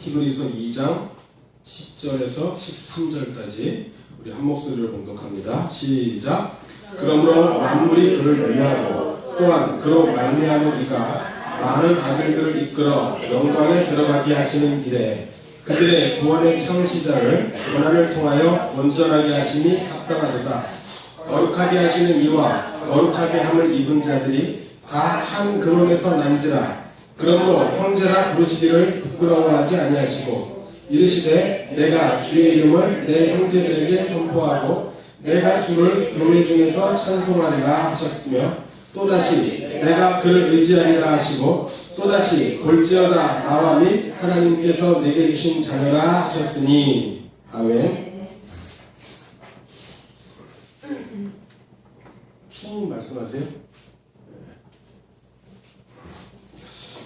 히브리서 2장 10절에서 13절까지 우리 한 목소리로 봉독합니다. 시작. 그러므로 만물이 그를 위하고 또한 그로 말미암은 이가 많은 아들들을 이끌어 영광에 들어가게 하시는 이래 그들의 구원의 창시자를 고난을 통하여 온전하게 하심이 합당하도다. 거룩하게 하시는 이와 거룩하게 함을 입은 자들이 다 한 근원에서 난지라. 그러므로 형제라 부르시기를 부끄러워하지 아니하시고 이르시되 내가 주의 이름을 내 형제들에게 선포하고 내가 주를 교회 중에서 찬송하리라 하셨으며 또다시 내가 그를 의지하리라 하시고 또다시 볼지어다 나와 및 하나님께서 내게 주신 자녀라 하셨으니. 아멘. 충 말씀하세요.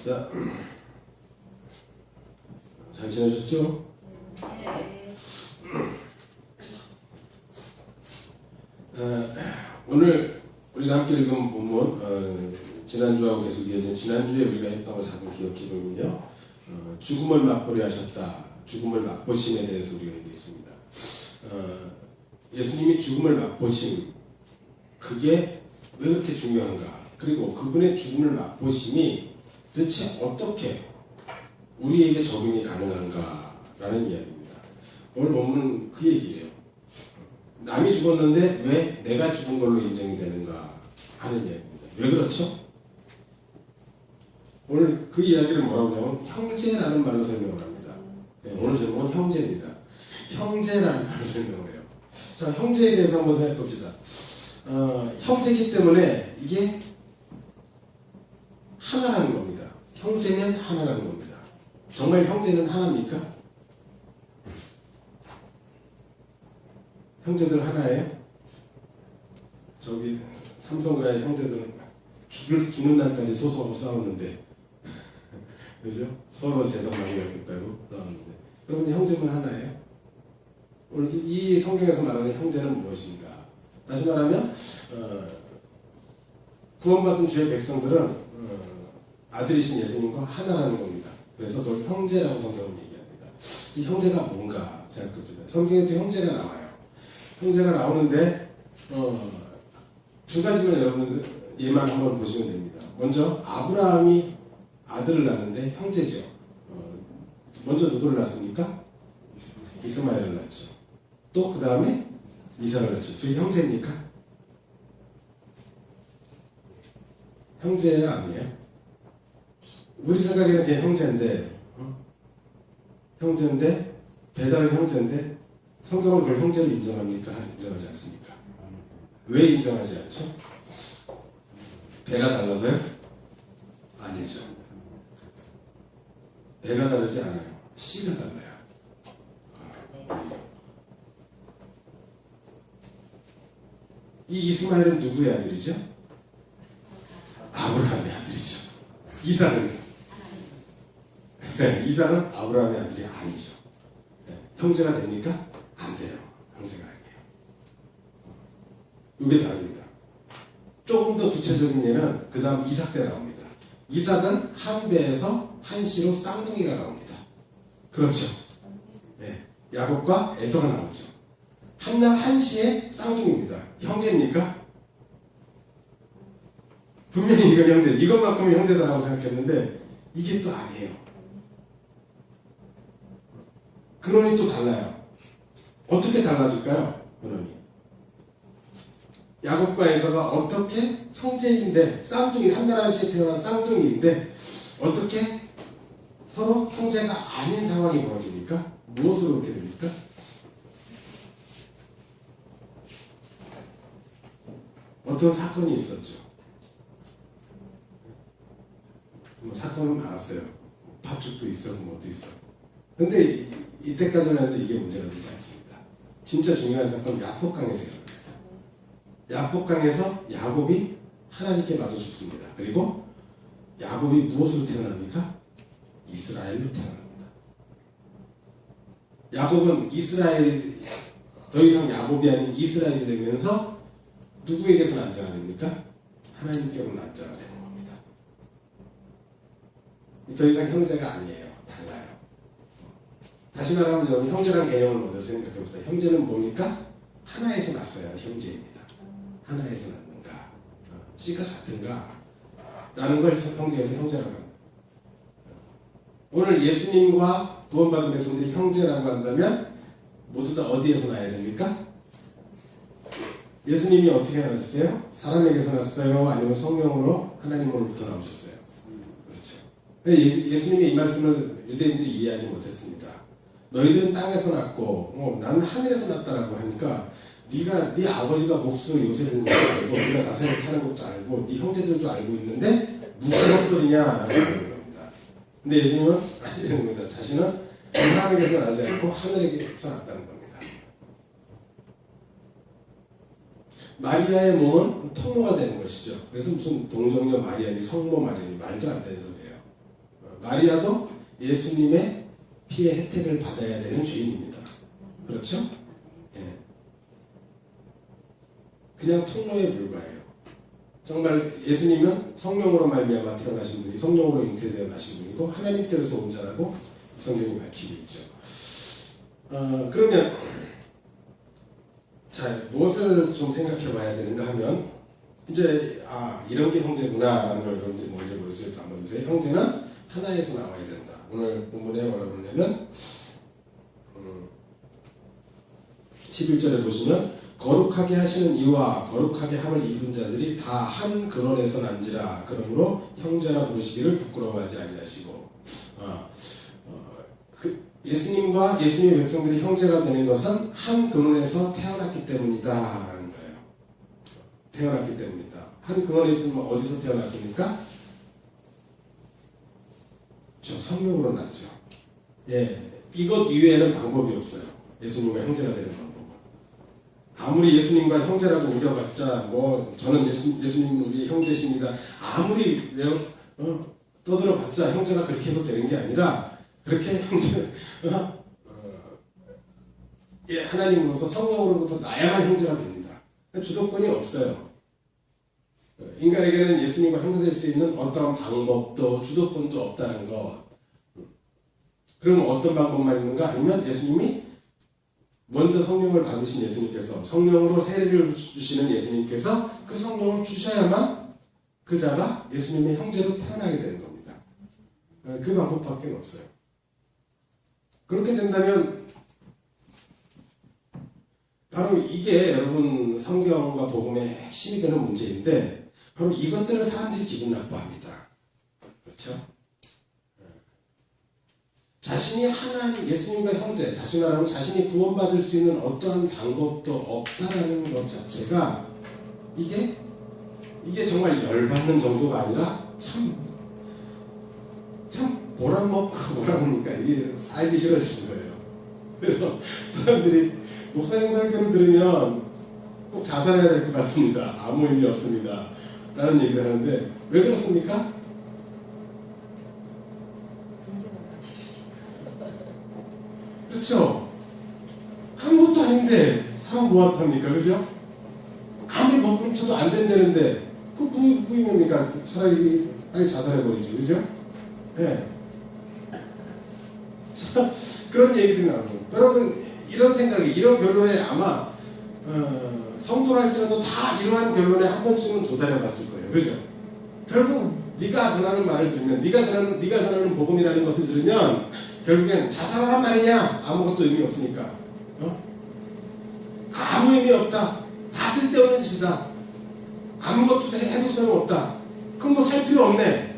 자, 잘 지내셨죠? 오늘 우리가 함께 읽은 본문, 지난주하고 계속 이어진 지난주에 우리가 했던 거 잠깐 기억해보면요, 죽음을 맛보려 하셨다. 죽음을 맛보심에 대해서 우리가 얘기했습니다. 예수님이 죽음을 맛보심, 그게 왜 그렇게 중요한가? 그리고 그분의 죽음을 맛보심이 도대체 어떻게 우리에게 적용이 가능한가라는 이야기입니다. 오늘 본문은 그 얘기예요. 남이 죽었는데 왜 내가 죽은 걸로 인정이 되는가 하는 이야기입니다. 왜 그렇죠? 오늘 그 이야기를 뭐라고 하냐면 형제라는 말로 설명을 합니다. 오늘 제목은 형제입니다. 형제라는 말로 설명을 해요. 자, 형제에 대해서 한번 생각해 봅시다. 형제이기 때문에 이게 하나라는 겁니다. 형제면 하나라는 겁니다. 정말 형제는 하나입니까? 형제들 하나예요? 저기 삼성가의 형제들은 죽는 날까지 소송하고 싸웠는데 그죠? 서로 재산 남겨야겠다고 싸웠는데 여러분 형제는 하나예요? 오늘 이 성경에서 말하는 형제는 무엇인가? 다시 말하면 구원받은 주의 백성들은 아들이신 예수님과 하나라는 겁니다. 그래서 그걸 형제라고 성경은 얘기합니다. 이 형제가 뭔가 생각해봅시다. 성경에도 형제가 나와요. 형제가 나오는데 두 가지만 여러분들 예만 한번 보시면 됩니다. 먼저 아브라함이 아들을 낳는데 형제죠. 먼저 누구를 낳습니까? 이스마엘을 낳죠. 또 그 다음에 이삭을 낳죠. 둘이 형제입니까? 형제 아니에요? 우리 생각에는 그냥 형제인데 배달은 형제인데 성경은 그걸 형제로 인정합니까? 인정하지 않습니까? 왜 인정하지 않죠? 배가 달라서요? 아니죠. 배가 다르지 않아요. 씨가 달라요. 이 이스마엘은 누구의 아들이죠? 아브라함의 아들이죠. 이삭은 아브라함의 아들이 아니죠. 형제가 됩니까? 안 돼요. 형제가 아니에요. 이게 다릅니다. 조금 더 구체적인 예는 그 다음 이삭 때 나옵니다. 이삭은 한 배에서 한 씨로 쌍둥이가 나옵니다. 그렇죠. 네. 야곱과 에서가 나오죠. 한날 한 씨의 쌍둥이입니다. 형제입니까? 분명히 이건 형제, 이것만큼은 형제다라고 생각했는데 이게 또 아니에요. 근원이 또 달라요. 어떻게 달라질까요? 근원이. 야곱과 에서가 어떻게 형제인데 쌍둥이, 한날 한 씨에 태어난 쌍둥이인데 어떻게 서로 형제가 아닌 상황이 벌어집니까? 무엇으로 그렇게 됩니까? 어떤 사건이 있었죠. 뭐 사건은 많았어요. 파죽도 있었고 뭐도 있었고. 근데 이때까지는 해도 이게 문제가 되지 않습니다. 진짜 중요한 사건은 야복강에서 일어납니다. 야복강에서 야곱이 하나님께 맞아 죽습니다. 그리고 야곱이 무엇으로 태어납니까? 이스라엘로 태어납니다. 야곱은 더 이상 야곱이 아닌 이스라엘이 되면서 누구에게서 난자가 됩니까? 하나님께로 난자가 되는 겁니다. 더 이상 형제가 아니에요. 달라요. 다시 말하면 여러분 형제라는 개념을 먼저 생각해봅시다. 형제는 뭡니까? 하나에서 났어야 형제입니다. 하나에서 났는가? 씨가 같은가? 라는 걸 성경에서 형제라고 합니다. 오늘 예수님과 구원받은 백성들이 형제라고 한다면 모두 다 어디에서 나야 됩니까? 예수님이 어떻게 나셨어요? 사람에게서 났어요? 아니면 성령으로 하나님으로부터 나오셨어요? 그렇죠. 예수님이 이 말씀을 유대인들이 이해하지 못했습니다. 너희들은 땅에서 났고 나는 하늘에서 났다라고 하니까 네 아버지가 목수 요셉인 것도 알고 네가 나사렛에 사는 것도 알고 네 형제들도 알고 있는데 무슨 헛소리냐라고 하는 겁니다. 근데 예수님은 아시는 겁니다. 자신은 사람에게서 나지 않고 하늘에게서 났다는 겁니다. 마리아의 몸은 통로가 되는 것이죠. 그래서 무슨 동정녀 마리아니 성모 마리아니 말도 안 되는 소리예요. 마리아도 예수님의 피의 혜택을 받아야 되는 죄인입니다. 그렇죠? 예. 그냥 통로에 불과해요. 정말 예수님은 성령으로 말미암아 태어나신 분이 성령으로 잉태되어 나신 분이고 하나님께로서 온 자라고 성경이 밝히고 있죠. 그러면 자, 무엇을 좀 생각해 봐야 되는가 하면 이제 이런 게 형제구나 라는 걸 여러분들이 먼저 모르세요. 한번 보세요. 형제는 하나에서 나와야 된다. 오늘 본문에 뭐라고 그러냐면 11절에 보시면 거룩하게 하시는 이와 거룩하게 함을 입은 자들이 다 한 근원에서 난지라. 그러므로 형제라 부르시기를 부끄러워하지 아니하시고 예수님과 예수님의 백성들이 형제가 되는 것은 한 근원에서 태어났기 때문이다 라는 거예요. 태어났기 때문이다. 한 근원에 있으면 어디서 태어났습니까? 저 성령으로 났죠. 예, 이것 이외에는 방법이 없어요. 예수님과 형제가 되는 방법은. 아무리 예수님과 형제라고 우려봤자 저는 예수님 우리 형제십니다. 아무리 떠들어봤자 형제가 그렇게 해서 되는 게 아니라 그렇게 형제 하나님으로부터 성령으로부터 나야만 형제가 됩니다. 주도권이 없어요. 인간에게는 예수님과 형제될 수 있는 어떤 방법도 주도권도 없다는 것. 그럼 어떤 방법만 있는가? 아니면 예수님이 먼저 성령을 받으신 예수님께서 성령으로 세례를 주시는 예수님께서 그 성령을 주셔야만 그 자가 예수님의 형제로 태어나게 되는 겁니다. 그 방법밖에 없어요. 그렇게 된다면 바로 이게 여러분 성경과 복음의 핵심이 되는 문제인데 바로 이것들을 사람들이 기분 나빠합니다. 그렇죠? 자신이 하나님 예수님과 형제, 다시 말하면 자신이 구원받을 수 있는 어떠한 방법도 없다라는 것 자체가 이게 정말 열받는 정도가 아니라 참 보람먹고 뭐라 합니까? 이게 살기 싫어지는 거예요. 그래서 사람들이 목사님 설교를 들으면 꼭 자살해야 될 것 같습니다. 아무 의미 없습니다. 라는 얘기를 하는데 왜 그렇습니까? 그렇죠? 아무것도 아닌데 사람 뭐합니까? 그죠? 아무리 먹구름쳐도 안 된다는데 그 무의미입니까? 차라리 빨리 자살해버리지. 그죠? 네. 그런 얘기들이 나오고 여러분 이런 생각이 이런 결론에 아마 성도랄지라도 다 이러한 결론에 한 번쯤은 도달해봤을 거예요. 그죠? 결국 네가 전하는 말을 들으면 네가 전하는 복음이라는 것을 들으면 결국엔 자살하란 말이냐? 아무것도 의미 없으니까. 아무 의미 없다. 다 쓸데없는 짓이다. 아무것도 해도 소용없다. 그럼 살 필요 없네.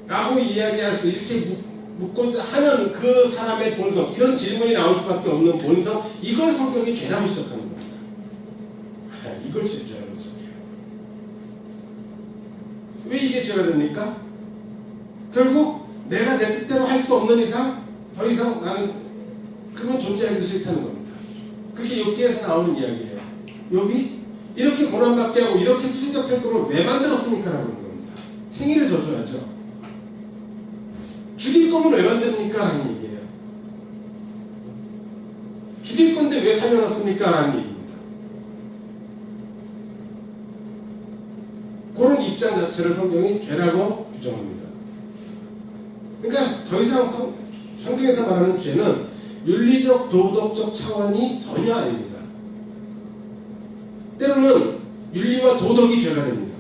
라고 이야기할 수 이렇게 묻고자 하는 그 사람의 본성, 이런 질문이 나올 수밖에 없는 본성, 이걸 성경이 죄라고 지적하는 겁니다. 이걸 죄라고 지적해요. 왜 이게 죄가 됩니까? 결국 내가 내 뜻대로 할 수 없는 이상 더 이상 나는 그건 존재하기도 싫다는 겁니다. 그게 욥기에서 나오는 이야기예요. 욥이 이렇게 고난받게 하고 이렇게 두들겨 팰 거를 왜 만들었습니까? 라고 하는 겁니다. 생일을 져줘야죠. 죽일 거면 왜 만듭니까? 라는 얘기예요. 죽일 건데 왜 살려놨습니까? 라는 얘기입니다. 그런 입장 자체를 성경이 죄라고 규정합니다. 그러니까 더 이상 성경에서 말하는 죄는 윤리적 도덕적 차원이 전혀 아닙니다. 때로는 윤리와 도덕이 죄가 됩니다.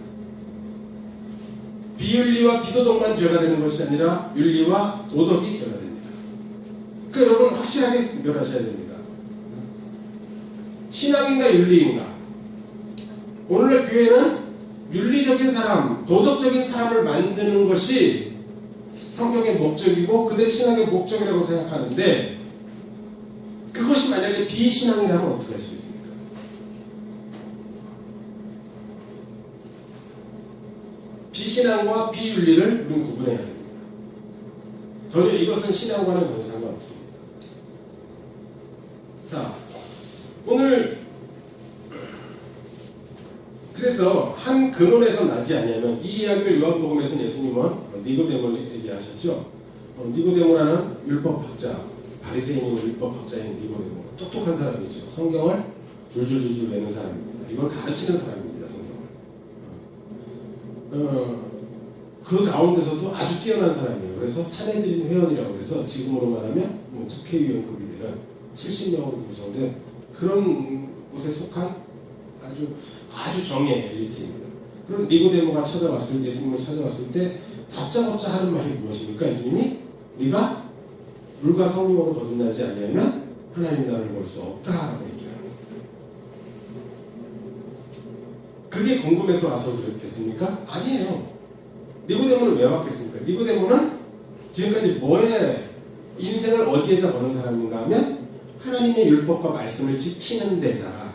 비윤리와 비도덕만 죄가 되는 것이 아니라 윤리와 도덕이 죄가 됩니다. 그러니까 여러분 확실하게 구별하셔야 됩니다. 신앙인가 윤리인가. 오늘날 교회는 윤리적인 사람, 도덕적인 사람을 만드는 것이 성경의 목적이고 그들의 신앙의 목적이라고 생각하는데, 그것이 만약에 비신앙이라면 어떻게 하시겠습니까? 비신앙과 비윤리를 우리는 구분해야 됩니다. 전혀 이것은 신앙과는 전혀 상관없습니다. 자, 오늘 그래서 한 근원에서 나지 아니하면, 이 이야기를 요한복음에서는 예수님은 니고데모를 얘기하셨죠. 니고데모라는 율법학자, 바리새인이고 율법학자인 니고데모, 똑똑한 사람이죠. 성경을 줄줄줄줄 외는 사람입니다. 이걸 가르치는 사람입니다. 성경을. 그 가운데서도 아주 뛰어난 사람이에요. 그래서 산헤드린 회원이라고 해서 지금으로 말하면 뭐 국회의원급이 되는 70명으로 구성된 그런 곳에 속한 아주 정예 엘리트입니다. 그럼 니고데모가 예수님을 찾아왔을 때 다짜고짜 하는 말이 무엇입니까? 예수님이 네가 물과 성령으로 거듭나지 아니하면 하나님 나라를 볼 수 없다라고 얘기합니다. 그게 궁금해서 와서 그랬겠습니까? 아니에요. 니고데모는 왜 왔겠습니까? 니고데모는 지금까지 뭐에 인생을 어디에다 거는 사람인가 하면 하나님의 율법과 말씀을 지키는 데다가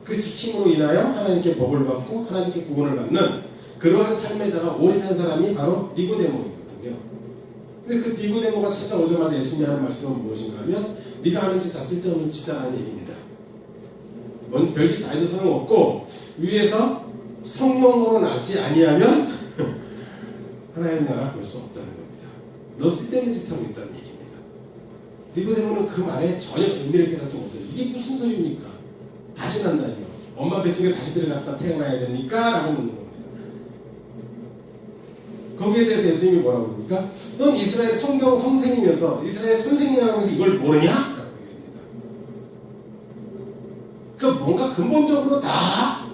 그 지킴으로 인하여 하나님께 복을 받고 하나님께 구원을 받는 그러한 삶에다가 올인한 사람이 바로 니고데모이거든요. 근데 그 니고데모가 찾아오자마자 예수님이 하는 말씀은 무엇인가 하면 네가 하는 짓 다 쓸데없는 짓이라는 얘기입니다. 뭔 별짓 다 해도 소용없고 위에서 성령으로 나지 아니하면 하나님 나라 볼 수 없다는 겁니다. 너 쓸데없는 짓 하고 있다는 얘기입니다. 니고데모는 그 말에 전혀 의미를 깨닫지 못해요. 이게 무슨 소리입니까? 다시 난다니요. 엄마 뱃속에 다시 들어갔다 태어나야 됩니까? 라고 묻는 겁니다. 거기에 대해서 예수님이 뭐라고 그럽니까? 넌 이스라엘 성경 선생이면서 이스라엘 선생이라고 해서 이걸 모르냐? 라고 얘기합니다. 그러니까 뭔가 근본적으로 다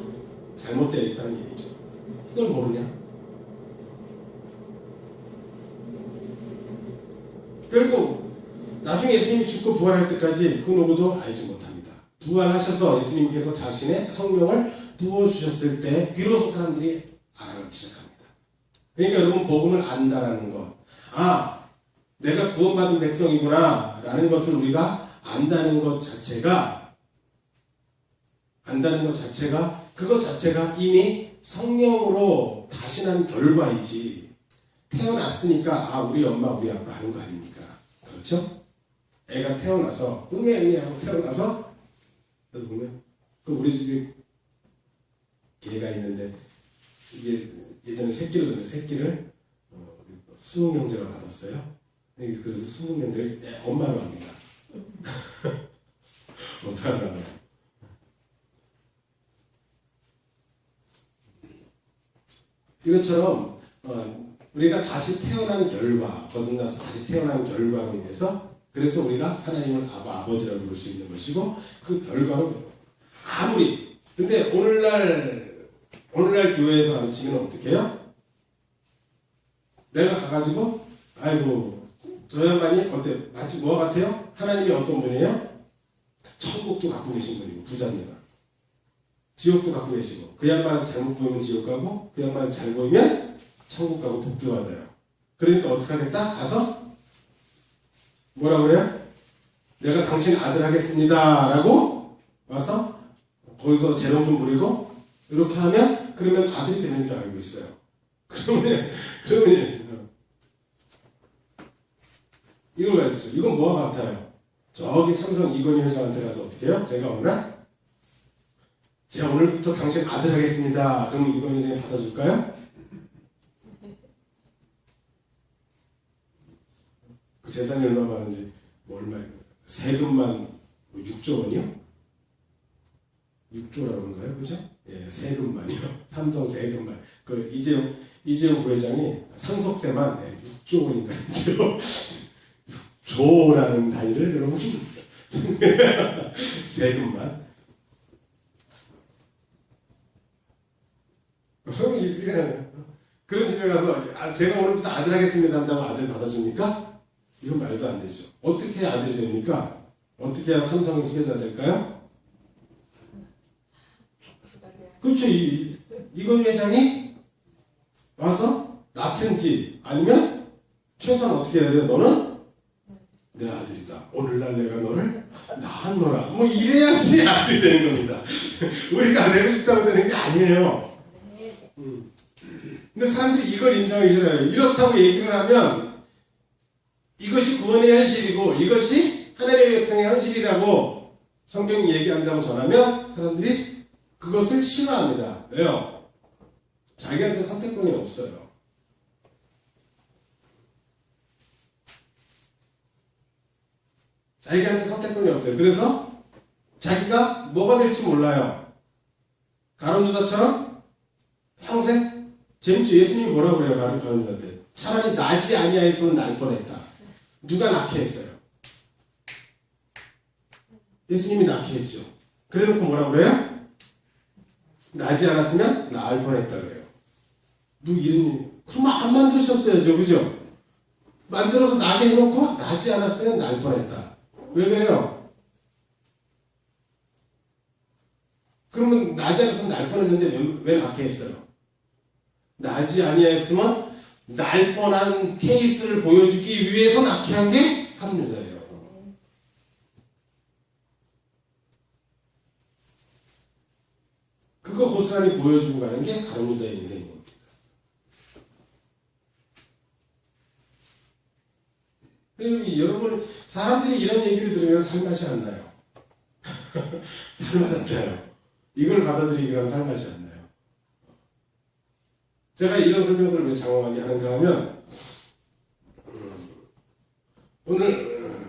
잘못되어 있다는 얘기죠. 이걸 모르냐? 결국 나중에 예수님이 죽고 부활할 때까지 그 누구도 알지 못합니다. 부활하셔서 예수님께서 자신의 성령을 부어주셨을 때 비로소 사람들이 알아가기 시작합니다. 그러니까 여러분 복음을 안다라는 것, 내가 구원받은 백성이구나 라는 것을 우리가 안다는 것 자체가 그것 자체가 이미 성령으로 다시 난 결과이지, 태어났으니까 우리 엄마 우리 아빠 하는 거 아닙니까? 그렇죠? 애가 태어나서 응애 하고 태어나서 그래서 보면 우리 집에 개가 있는데 이게 예전에 새끼를 낳는데 새끼를 수능 형제가 받았어요. 그래서 수능 형제를 엄마로 합니다. 엄마로 합니다. 이것처럼 우리가 다시 태어난 결과, 거듭나서 다시 태어난 결과로 인해서 그래서 우리가 하나님을 아버지라고 부를 수 있는 것이고, 그 결과로 근데 오늘날 교회에서 가르치면 어떻게 해요? 내가 가가지고 저 양반이 마치 뭐와 같아요? 하나님이 어떤 분이에요? 천국도 갖고 계신 분이고 부자입니다. 지옥도 갖고 계시고, 그 양반한테 잘못 보이면 지옥 가고 그 양반한테 잘 보이면 천국 가고 복도 받아요. 그러니까 어떻게 하겠다? 가서 뭐라 그래요? 내가 당신 아들 하겠습니다 라고 와서 거기서 재롱 좀 부리고 이렇게 하면 그러면 아들이 되는 줄 알고 있어요. 그러면 이걸 가르쳐요. 이건 뭐와 같아요? 저기 삼성 이건희 회장한테 가서 어떻게 해요? 제가 오늘부터 당신 아들 하겠습니다. 그럼 이건희 회장이 받아줄까요? 그 재산이 얼마 많은지 세금만 6조 원이요? 6조라고 그런가요? 그죠? 예, 세금만이요. 삼성 세금만. 그 이재용 부회장이 상속세만 6조 원인가 했는데요. 조라는 단위를 여러분 세금만 그런 집에 가서 제가 오늘부터 아들 하겠습니다 한다고 아들 받아줍니까? 이건 말도 안 되죠. 어떻게 해야 아들이 됩니까? 어떻게 해야 삼성의 후계자가 될까요? 그렇죠. 이건 회장이 와서 낳든지 아니면 최소한 어떻게 해야 돼요? 너는 내 아들이다. 오늘날 내가 너를 낳았노라. 뭐 이래야지 아들이 되는 겁니다. 우리가 되고 싶다고 되는 게 아니에요. 근데 사람들이 이걸 인정하기 싫어요. 이렇다고 얘기를 하면 이것이 구원의 현실이고 이것이 하나님의 백성의 현실이라고 성경이 얘기한다고 전하면 사람들이 그것을 싫어합니다. 왜요? 자기한테 선택권이 없어요. 자기한테 선택권이 없어요. 그래서 자기가 뭐가 될지 몰라요. 가룟유다처럼 평생 재밌죠? 예수님이 뭐라고 그래요? 가룟유다한테 차라리 나지 아니하였으면 날 뻔했다. 누가 낳게 했어요? 예수님이 낳게 했죠. 그래놓고 뭐라고 그래요? 나지 않았으면 나을 뻔했다 그래요. 그러면 안 만드셨어야죠. 그죠? 만들어서 나게 해놓고 나지 않았으면 날 뻔했다. 왜 그래요? 그러면 나지 않았으면 날 뻔했는데 왜 낳게 했어요? 나지 아니하였으면 날 뻔한 케이스를 보여주기 위해서 낳게 한 게 가룟유다예요. 그거 고스란히 보여주고 가는 게 가룟유다의 인생인 겁니다. 여러분, 사람들이 이런 얘기를 들으면 살맛이 안 나요. 살맛 안 나요. 이걸 받아들이기란 살맛이 안 나요. 제가 이런 설명들을 왜 장황하게 하는가 하면 오늘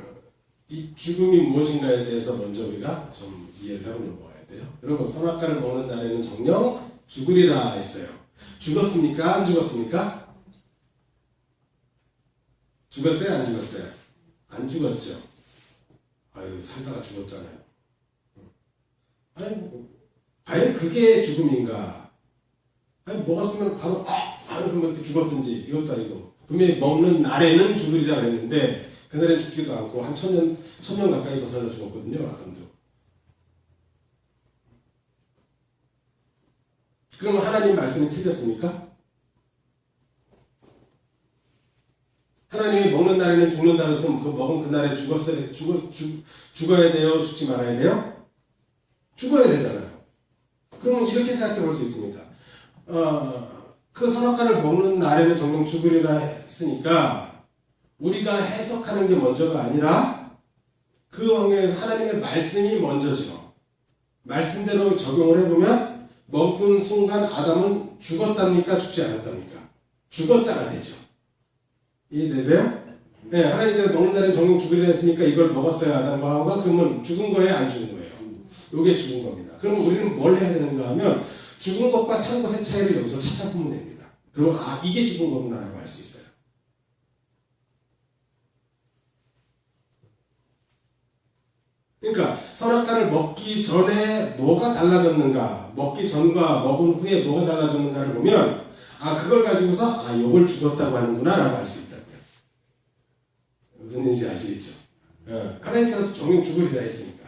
이 죽음이 무엇인가에 대해서 먼저 우리가 좀 이해를 하고 넘어가야 돼요. 여러분, 선악과를 먹는 날에는 정녕 죽으리라 했어요. 죽었습니까? 안 죽었습니까? 죽었어요? 안 죽었어요? 안 죽었죠. 아유, 살다가 죽었잖아요. 아니, 과연 그게 죽음인가? 아니, 먹었으면 바로 하면서 뭐 이렇게 죽었든지 이것도 아니고 분명히 먹는 날에는 죽으리라 그랬는데 그날엔 죽지도 않고 한 천년 가까이 더 살다 죽었거든요. 아담도. 그러면 하나님 말씀이 틀렸습니까? 하나님이 먹는 날에는 죽는다 그랬으면 그 먹은 그날에 죽어야 돼요? 죽지 말아야 돼요? 죽어야 되잖아요. 그러면 이렇게 생각해 볼 수 있습니다. 그 선악과를 먹는 날에는 정녕 죽으리라 했으니까 우리가 해석하는 게 먼저가 아니라 그 환경에서 하나님의 말씀이 먼저죠. 말씀대로 적용을 해보면 먹은 순간 아담은 죽었답니까? 죽지 않았답니까? 죽었다가 되죠. 이해되세요? 네, 하나님께서 먹는 날에 정녕 죽으리라 했으니까 이걸 먹었어요. 아담과 하와가. 그러면 죽은 거예요? 안 죽은 거예요? 이게 죽은 겁니다. 그럼 우리는 뭘 해야 되는가 하면 죽은 것과 산 것의 차이를 여기서 찾아보면 됩니다. 그러면 이게 죽은 거구나라고 할 수 있어요. 그러니까 선악과를 먹기 전에 뭐가 달라졌는가, 먹기 전과 먹은 후에 뭐가 달라졌는가를 보면 그걸 가지고서 요걸 죽었다고 하는구나 라고 할 수 있다고요. 무슨 얘기인지 아시겠죠? 하나님께서 정녕 죽으리라 했으니까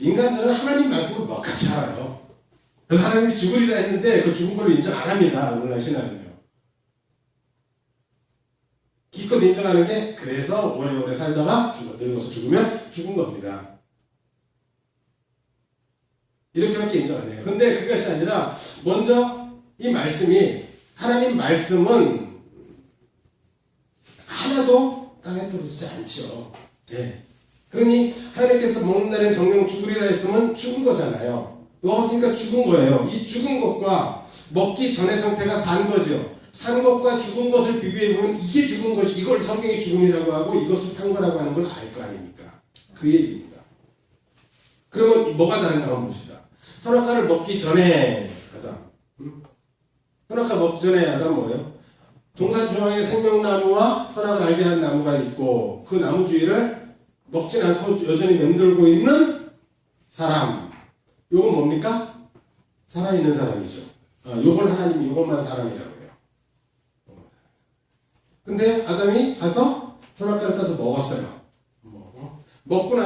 인간들은 하나님 말씀을 먹같이 알아요. 그래서 하나님이 죽으리라 했는데 그 죽은 걸로 인정 안 합니다. 오늘날 신앙은요. 기껏 인정하는 게 그래서 오래오래 살다가 늙어서 죽으면 죽은 겁니다. 이렇게밖에 인정 안 해요. 근데 그것이 아니라 먼저 이 말씀이 하나님 말씀은 하나도 땅에 떨어지지 않죠. 네. 그러니 하나님께서 먹는 날에 정녕 죽으리라 했으면 죽은 거잖아요. 먹었으니까 죽은 거예요. 이 죽은 것과 먹기 전의 상태가 산 거죠. 산 것과 죽은 것을 비교해보면 이게 죽은 것이, 이걸 성경이 죽음이라고 하고 이것을 산 거라고 하는 걸 알 거 아닙니까? 그 얘기입니다. 그러면 뭐가 다른가 한번 봅시다. 선악과를 먹기 전에 아담. 선악과 먹기 전에 아담 뭐예요? 동산 중앙에 생명나무와 선악을 알게 한 나무가 있고 그 나무 주위를 먹진 않고 여전히 맴돌고 있는 사람. 요건 뭡니까? 살아있는 사람이죠. 요걸 하나님이 요것만 사람이라고 해요. 근데 아담이 가서 선악과를 따서 먹었어요. 먹고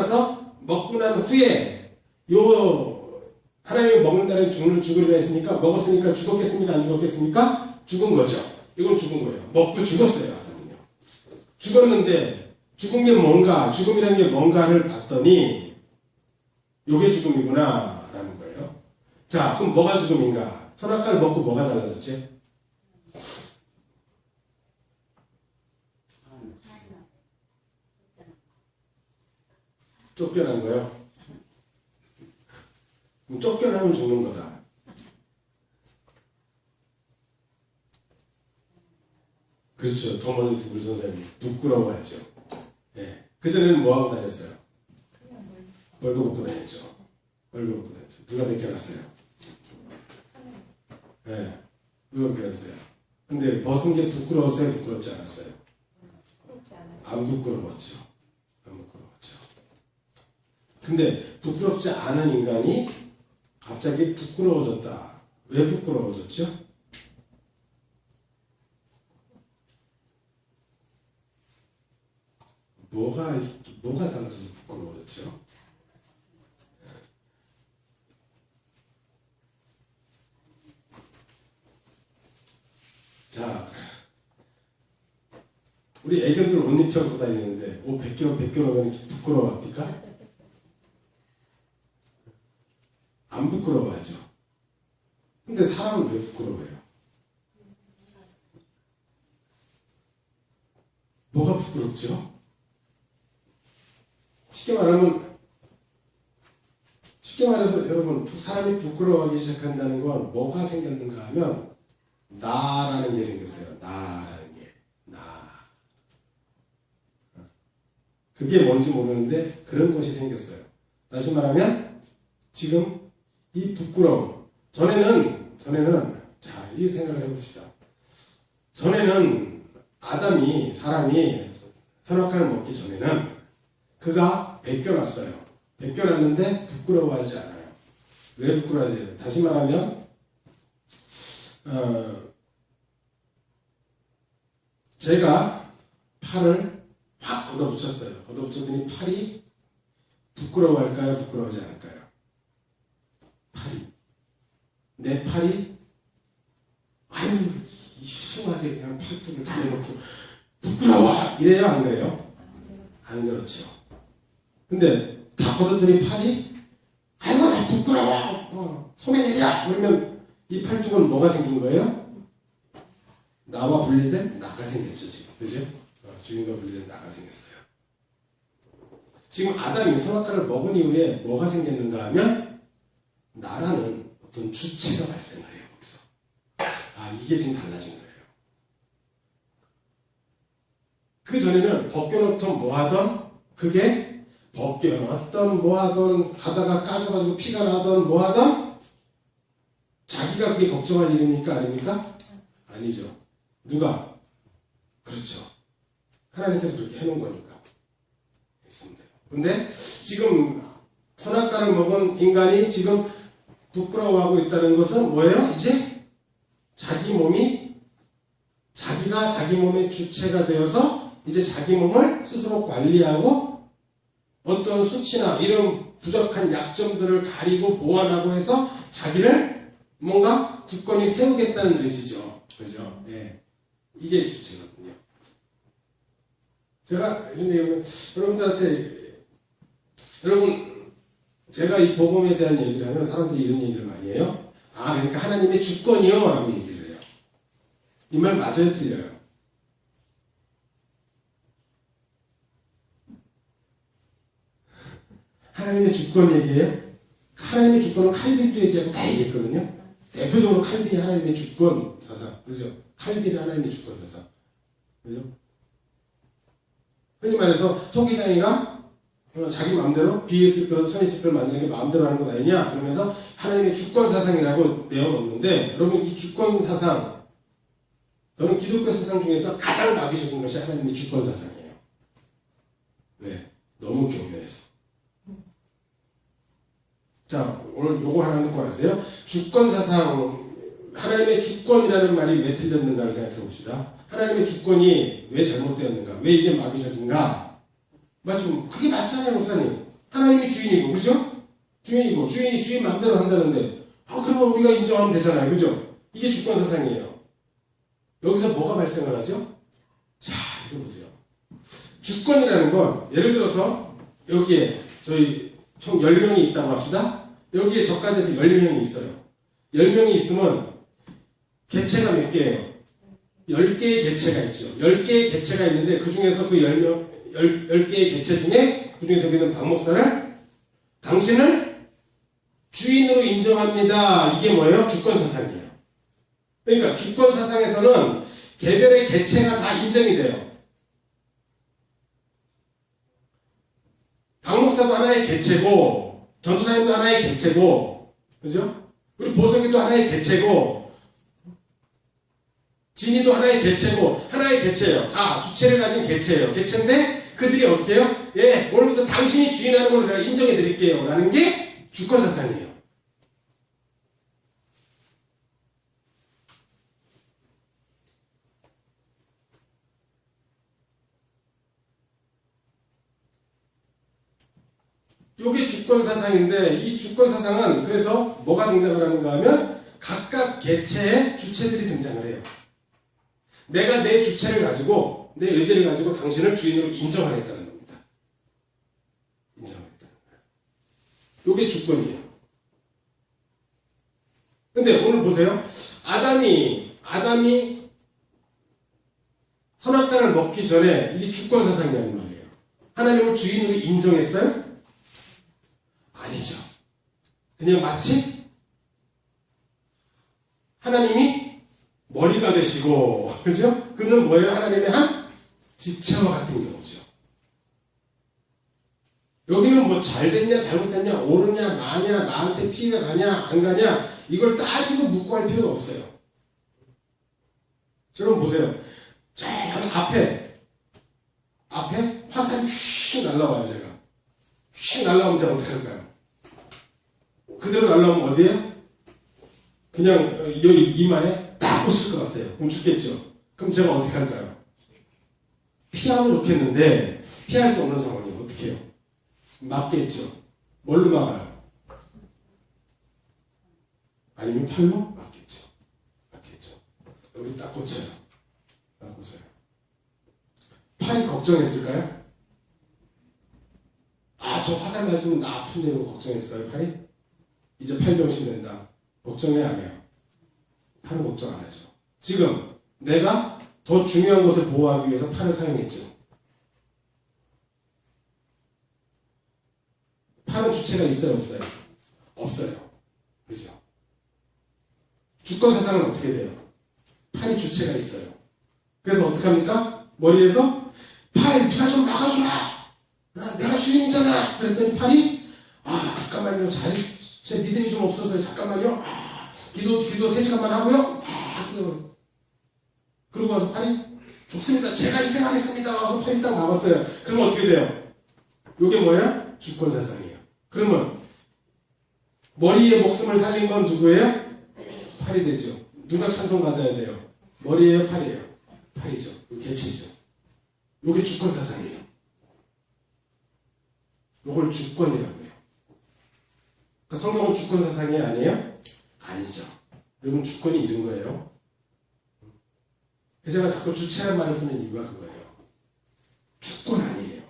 난 후에 요 하나님이 먹는다는 죽으리라 했으니까 먹었으니까 죽었겠습니까? 안 죽었겠습니까? 죽은 거죠. 이건 죽은 거예요. 먹고 죽었어요. 아담은요. 죽었는데 죽은 게 뭔가, 죽음이라는 게 뭔가를 봤더니 요게 죽음이구나 라는 거예요. 자, 그럼 뭐가 죽음인가? 선악과를 먹고 뭐가 달라졌지? 쫓겨난 거예요. 그럼 쫓겨나면 죽는 거다. 그렇죠. 더 먼저 우리 선생님 부끄러워하죠. 예. 그전에는 뭐하고 다녔어요? 벌금 먹고 다녔죠. 벌금 먹고 다녔죠. 누가 베껴놨어요? 예. 누가 베껴놨어요? 근데 벗은 게 부끄러웠어요? 부끄럽지 않았어요? 안 부끄러웠죠. 안 부끄러웠죠. 근데 부끄럽지 않은 인간이 갑자기 부끄러워졌다. 왜 부끄러워졌죠? 뭐가 달라져서 부끄러워졌죠? 자, 우리 애견들 옷 입혀갖고 다니는데 옷 벗겨놓으면 부끄러워합니까? 안 부끄러워하죠. 근데 사람은 왜 부끄러워해요? 뭐가 부끄럽죠? 쉽게 말해서 여러분, 사람이 부끄러워하기 시작한다는 건 뭐가 생겼는가 하면 나라는 게 생겼어요. 나라는 게. 나. 그게 뭔지 모르는데 그런 것이 생겼어요. 다시 말하면 지금 이 부끄러움. 전에는 자, 이 생각을 해봅시다. 전에는 사람이 선악과를 먹기 전에는 그가 베껴놨어요. 베껴놨는데 부끄러워하지 않아요. 왜 부끄러워하지 않아요? 다시 말하면 제가 팔을 확 걷어붙였어요. 걷어붙였더니 팔이 부끄러워할까요? 부끄러워하지 않을까요? 내 팔이 아유 이상하게 그냥 팔뚝을 다 내놓고 부끄러워 이래요? 안 그래요? 안 그렇죠. 근데 다 걷었더니 팔이 아이고 나 부끄러워 소매 내려 그러면 이 팔뚝은 뭐가 생긴 거예요? 나와 분리된 나가 생겼죠 지금. 그죠? 주인과 분리된 나가 생겼어요. 지금 아담이 선악과를 먹은 이후에 뭐가 생겼는가 하면 나라는 어떤 주체가 발생을 해요. 거기서 이게 지금 달라진 거예요. 그 전에는 벗겨놓던 뭐하던 그게 벗겨놓았던 뭐하던 가다가 까져가지고 피가 나던 뭐하던 자기가 그게 걱정할 일입니까? 아닙니까? 아니죠. 누가? 그렇죠. 하나님께서 그렇게 해놓은 거니까. 있습니다. 근데 지금 선악과를 먹은 인간이 지금 부끄러워하고 있다는 것은 뭐예요? 이제 자기가 자기 몸의 주체가 되어서 이제 자기 몸을 스스로 관리하고 어떤 수치나 이런 부족한 약점들을 가리고 보완하고 해서 자기를 뭔가 굳건히 세우겠다는 의지죠. 그죠? 예. 이게 주체거든요. 제가 이런 얘기하면 여러분들한테 제가 이 복음에 대한 얘기를 하면 사람들이 이런 얘기를 많이 해요. 그러니까 하나님의 주권이요 라고 얘기를 해요. 이 말 맞아요? 틀려요? 하나님의 주권 얘기예요? 하나님의 주권은 칼빈도 얘기하고 다 얘기했거든요. 대표적으로 칼빈이 하나님의 주권 사상. 그죠? 칼빈이 하나님의 주권 사상. 그죠? 흔히 말해서 토기장이가 자기 마음대로 비했을 거라도 선했을 걸 만드는 게 마음대로 하는 건 아니냐? 그러면서 하나님의 주권 사상이라고 내어놓는데 여러분 이 주권 사상 저는 기독교 사상 중에서 가장 마귀적인 것이 하나님의 주권 사상이에요. 왜? 너무 교묘해서. 자, 오늘 요거 하나 놓고 하세요. 주권 사상, 하나님의 주권이라는 말이 왜 틀렸는가를 생각해 봅시다. 하나님의 주권이 왜 잘못되었는가? 왜 이게 마귀적인가? 맞죠? 그게 맞잖아요, 목사님. 하나님이 주인이고, 그죠? 주인이고, 주인 마음대로 한다는데, 그러면 우리가 인정하면 되잖아요, 그죠? 이게 주권 사상이에요. 여기서 뭐가 발생을 하죠? 자, 이거 보세요. 주권이라는 건, 예를 들어서, 여기에, 저희, 총 10명이 있다고 합시다. 여기에 저까지 해서 10명이 있어요. 10명이 있으면, 개체가 몇 개예요? 10개의 개체가 있죠. 10개의 개체가 있는데, 그 중에서 그 10개의 개체 중에, 그 중에서 있는 박 목사를, 당신을 주인으로 인정합니다. 이게 뭐예요? 주권 사상이에요. 그러니까 주권 사상에서는 개별의 개체가 다 인정이 돼요. 박 목사도 하나의 개체고, 전도사님도 하나의 개체고, 그죠? 그리고 보석이도 하나의 개체고, 진이도 하나의 개체고, 하나의 개체예요. 다 주체를 가진 개체예요. 개체인데 그들이 어떻게 해요? 예, 오늘부터 당신이 주인하는 걸로 내가 인정해 드릴게요. 라는 게 주권 사상이에요. 이게 주권 사상인데, 이 주권 사상은 그래서 뭐가 등장을 하는가 하면 각각 개체의 주체들이 등장을 해요. 내가 내 주체를 가지고, 내 의지를 가지고 당신을 주인으로 인정하겠다는 겁니다. 인정하겠다는 거예요. 이게 주권이에요. 근데 오늘 보세요. 아담이 선악과를 먹기 전에 이게 주권 사상이라는 말이에요. 하나님을 주인으로 인정했어요? 아니죠. 그냥 마치 하나님이 머리가 되시고, 그죠? 그는 뭐예요? 하나님의 한 지체와 같은 경우죠. 여기는 뭐 잘 됐냐, 잘못됐냐, 옳으냐, 마냐, 나한테 피해가 가냐, 안 가냐, 이걸 따지고 묻고 할 필요가 없어요. 여러분 보세요. 저기 앞에 화살이 휙 날라와요, 제가. 휙 날라오면 제가 어떻게 할까요? 그대로 날라오면 어디에? 그냥 여기 이마에 딱 꽂힐 것 같아요. 그럼 죽겠죠. 그럼 제가 어떻게 할까요? 피하면 좋겠는데 피할 수 없는 상황이에요. 어떻게 해요? 막겠죠. 뭘로 막아요? 아니면 팔로? 막겠죠. 여기 딱 꽂혀요. 팔이 걱정했을까요? 저 화살 맞으면 나 아픈데로 걱정했을까요? 팔이? 이제 팔 병신된다. 걱정해 안 해요? 팔은 걱정 안 하죠. 지금 내가 더 중요한 것을 보호하기 위해서 팔을 사용했죠. 팔은 주체가 있어요, 없어요? 없어요. 그죠? 주권 사상은 어떻게 돼요? 팔이 주체가 있어요. 그래서 어떻게 합니까? 머리에서 팔, 네가 좀 막아주라. 내가 주인이잖아. 그랬더니 팔이 잠깐만요. 제 믿음이 좀 없어서요. 잠깐만요. 기도 3시간만 하고요. 그러고 와서 팔이 좋습니다. 제가 희생하겠습니다. 와서 팔이 딱 남았어요. 그러면 어떻게 돼요? 이게 뭐야? 주권 사상이에요. 그러면 머리에 목숨을 살린 건 누구예요? 팔이 되죠. 누가 찬송 받아야 돼요? 머리예요? 팔이에요? 팔이죠. 개체죠. 이게 주권 사상이에요. 이걸 주권이라고 해요. 그러니까 성경은 주권 사상이 아니에요? 아니죠. 여러분 주권이 이런 거예요. 그래서 제가 자꾸 주체란 말을 쓰는 이유가 그거예요. 주권 아니에요.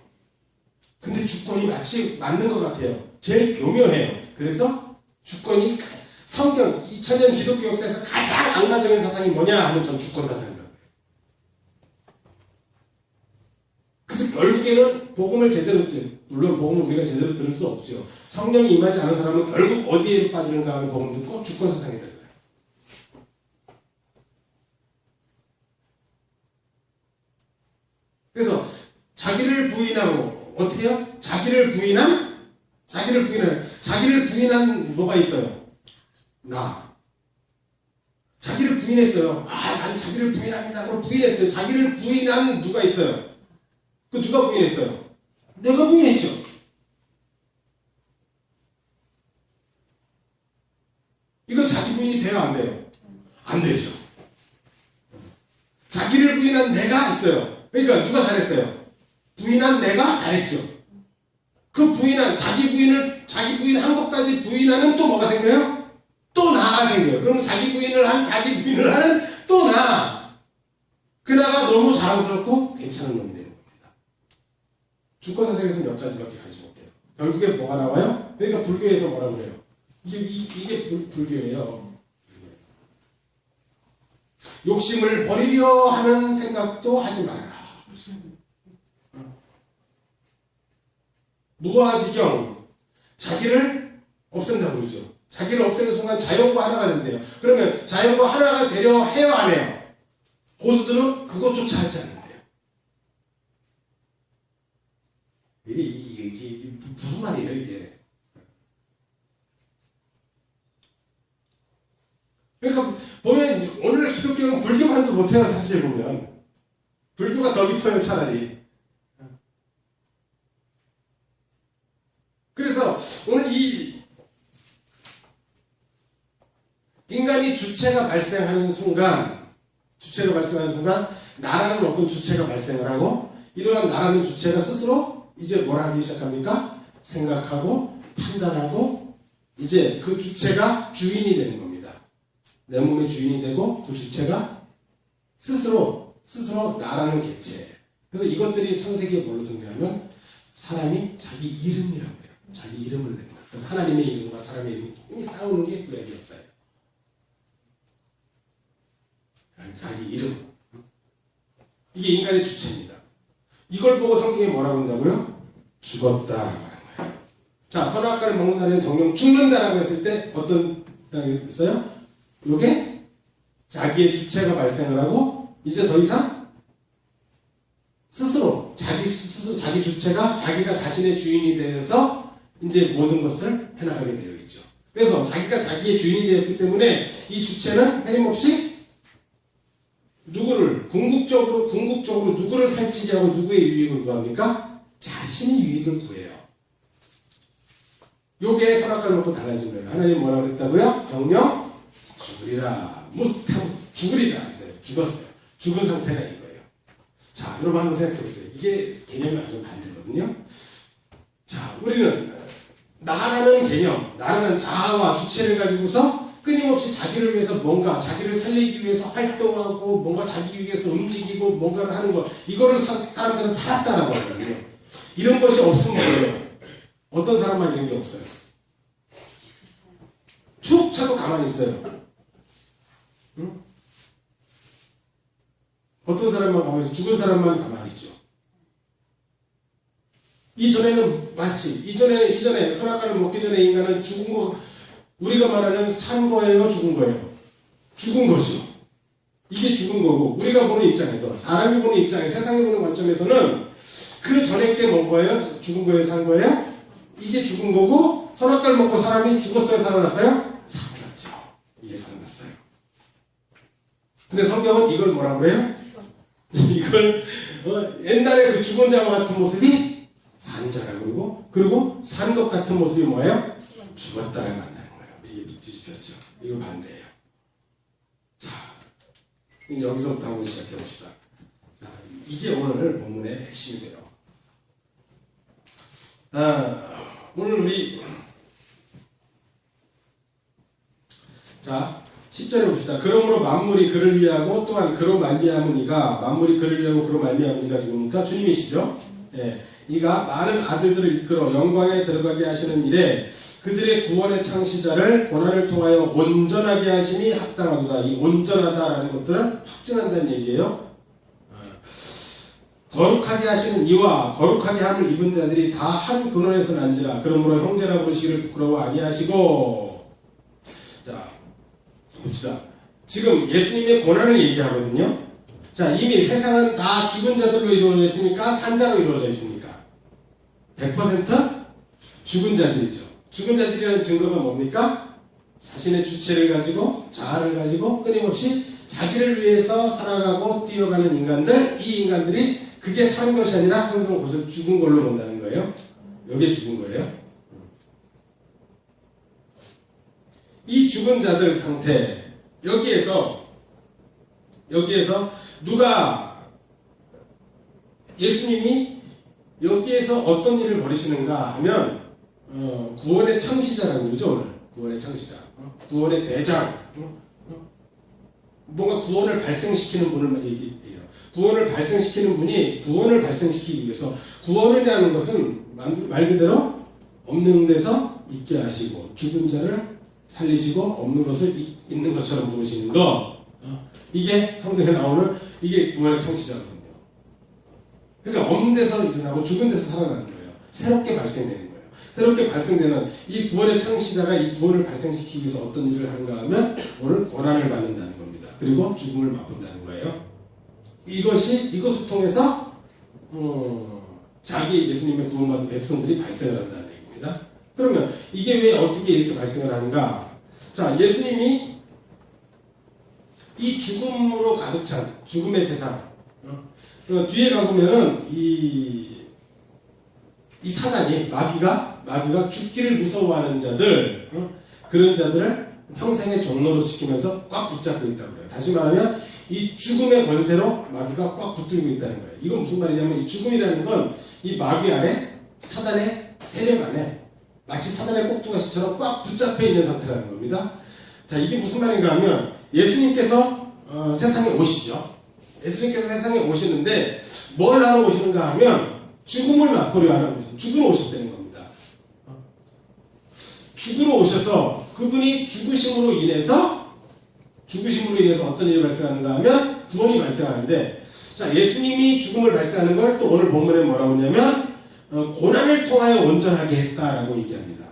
근데 주권이 마치 맞는 것 같아요. 제일 교묘해요. 그래서 주권이 성경 2000년 기독교 역사에서 가장 악마적인 사상이 뭐냐 하면 전 주권 사상이라고 해요. 그래서 결국에는 복음을 제대로, 물론 복음을 우리가 제대로 들을 수 없죠. 성령이 임하지 않은 사람은 결국 어디에 빠지는가 하는 복음 듣고 주권 사상이 될 거예요. 그래서 자기를 부인하고 어떻게 해요? 자기를 부인한 뭐가 있어요? 나. 자기를 부인했어요. 난 나는 자기를 부인합니다. 그럼 부인했어요. 자기를 부인한 누가 있어요? 그 누가 부인했어요? 내가 부인했죠. 이거 자기 부인이 돼요, 안 돼요? 안 되죠. 자기를 부인한 내가 있어요. 그러니까 누가 잘했어요? 부인한 내가 잘했죠. 그 부인한 자기 부인한 것까지 부인하는 또 뭐가 생겨요? 또 나가 생겨요. 그러면 자기 부인을 하는 또 나. 그 나가 너무 자랑스럽고 괜찮은 놈이 되는 겁니다. 주권사상에서 몇 가지밖에 가지 못해요. 결국에 뭐가 나와요? 그러니까 불교에서 뭐라 그래요? 이게 불교예요. 욕심을 버리려 하는 생각도 하지 말아라. 무아지경, 자기를 없앤다고 그러죠. 자기를 없애는 순간 자연과 하나가 된대요. 그러면 자연과 하나가 되려 해요, 안 해요? 고수들은 그것조차 하지 않는데요. 이게 무슨 말이에요, 이게? 그러니까 보면 오늘 기독교는 불교만도 못해요. 사실 보면 불교가 더 깊어요, 차라리. 그래서 오늘 이 인간이 주체가 발생하는 순간 나라는 어떤 주체가 발생을 하고, 이러한 나라는 주체가 스스로 이제 뭘 하기 시작합니까? 생각하고 판단하고, 이제 그 주체가 주인이 되는 겁니다. 내 몸의 주인이 되고, 그 주체가 스스로 나라는 개체. 그래서 이것들이 창세기에 뭘로 등장하면 사람이 자기 이름이라고 해요. 자기 이름을 낸다. 그래서 하나님의 이름과 사람의 이름이 싸우는 게 구약의 역사예요. 자기 이름. 이게 인간의 주체입니다. 이걸 보고 성경에 뭐라고 한다고요? 죽었다라고 하는 거예요. 자, 선악과를 먹는 날에는 정령 죽는다라고 했을 때 어떤 생각이 있어요? 이게 자기의 주체가 발생을 하고, 이제 더 이상 자기 주체가 자기가 자신의 주인이 되어서 이제 모든 것을 해나가게 되어 있죠. 그래서 자기가 자기의 주인이 되었기 때문에 이 주체는 끊임없이 궁극적으로 누구를 살찌게 하고 누구의 유익을 구합니까? 자신의 유익을 구해요. 요게 선악과를 먹고 달라진 거예요. 하나님 뭐라고 그랬다고요? 정령 죽으리라. 죽으리라 했어요. 죽었어요. 죽은 상태가 이거예요. 자, 여러분 한번 생각해 보세요. 이게 개념이 아주 반대거든요. 자, 우리는 나라는 개념, 나라는 자아와 주체를 가지고서 끊임없이 자기를 위해서 뭔가, 자기를 살리기 위해서 활동하고, 뭔가 자기 위해서 움직이고, 뭔가를 하는 것, 이거를 사람들은 살았다라고 하거든요. 이런 것이 없으면 뭐예요? 어떤 사람만 이런 게 없어요? 툭 차고 가만히 있어요. 응? 어떤 사람만 가만히 있어? 죽은 사람만 가만히 있죠. 이전에 선악과를 먹기 전에 인간은 죽은 거, 우리가 말하는 산 거예요, 죽은 거예요? 죽은 거죠. 이게 죽은 거고, 우리가 보는 입장에서, 사람이 보는 입장에, 세상이 보는 관점에서는 그 전에 게 뭔 거예요? 죽은 거예요, 산 거예요? 이게 죽은 거고, 선악과를 먹고 사람이 죽었어요, 살아났어요? 살아났죠. 이게 살아났어요. 근데 성경은 이걸 뭐라 그래요? 이걸 옛날에 그 죽은 자와 같은 모습이 산 자라고 그리고 산 것 같은 모습이 뭐예요? 죽었다라고 한다는 거예요. 이게 뒤집혔죠. 이거 반대예요. 자, 여기서부터 한번 시작해 봅시다. 자, 이게 오늘 본문의 핵심이 돼요. 오늘 우리 10절에 봅시다. 그러므로 만물이 그를 위하고 또한 그로 말미암은 이가, 만물이 그를 위하고 그로 말미암은 이가 누굽니까? 주님이시죠. 예. 이가 많은 아들들을 이끌어 영광에 들어가게 하시는 일에 그들의 구원의 창시자를 고난을 통하여 온전하게 하심이 합당하도다. 이 온전하다라는 것들은 확증한다는 얘기예요. 거룩하게 하시는 이와 거룩하게 함을 입은 자들이 다 한 근원에서 난지라. 그러므로 형제라 부르시기를 부끄러워 아니하시고. 자, 봅시다. 지금 예수님의 고난을 얘기하거든요. 자, 이미 세상은 다 죽은 자들로 이루어져 있습니까? 산자로 이루어져 있습니까? 100% 죽은 자들이죠. 죽은 자들이라는 증거가 뭡니까? 자신의 주체를 가지고, 자아를 가지고 끊임없이 자기를 위해서 살아가고 뛰어가는 인간들, 이 인간들이 그게 사는 것이 아니라 성경은 그것을 죽은 걸로 본다는 거예요. 이게 죽은 거예요. 이 죽은 자들 상태, 여기에서 누가, 예수님이 여기에서 어떤 일을 벌이시는가 하면 구원의 창시자라고 그러죠. 오늘 구원의 창시자, 구원의 대장, 뭔가 구원을 발생시키는 분을 얘기해요. 구원을 발생시키는 분이 구원을 발생시키기 위해서, 구원이라는 것은 말 그대로 없는 데서 있게 하시고 죽은 자를 살리시고 없는 것을 있는 것처럼 부르시는 거, 이게 성경에 나오는 이게 구원의 창시자거든요. 그러니까 없는 데서 일어나고 죽은 데서 살아나는 거예요. 새롭게 발생되는 거예요. 새롭게 발생되는 이 구원의 창시자가 이 구원을 발생시키기 위해서 어떤 일을 하는가 하면 오늘 고난을 받는다는 겁니다. 그리고 죽음을 맛본다는 거예요. 이것을 통해서 자기 예수님의 구원받은 백성들이 발생을 한다는 얘기입니다. 그러면 이게 왜 어떻게 이렇게 발생을 하는가? 자, 예수님이 이 죽음으로 가득 찬 죽음의 세상, 뒤에 가보면은 이 사단이, 마귀가 죽기를 무서워하는 자들, 그런 자들을 평생의 종로로 시키면서 꽉 붙잡고 있다고 그래요. 다시 말하면 이 죽음의 권세로 마귀가 꽉 붙들고 있다는 거예요. 이건 무슨 말이냐면 이 죽음이라는 건 이 마귀 안에, 사단의 세력 안에 마치 사단의 꼭두가시처럼 꽉 붙잡혀 있는 상태라는 겁니다. 자, 이게 무슨 말인가 하면 예수님께서 세상에 오시죠. 예수님께서 세상에 오시는데 뭘 하러 오시는가 하면 죽음을 맛보려 하는 거죠. 죽으러 오셨다는 겁니다. 죽으러 오셔서 그분이 죽으심으로 인해서 어떤 일이 발생하는가 하면 구원이 발생하는데, 자, 예수님이 죽음을 발생하는 걸 또 오늘 본문에 뭐라고 하냐면 고난을 통하여 온전하게 했다라고 얘기합니다.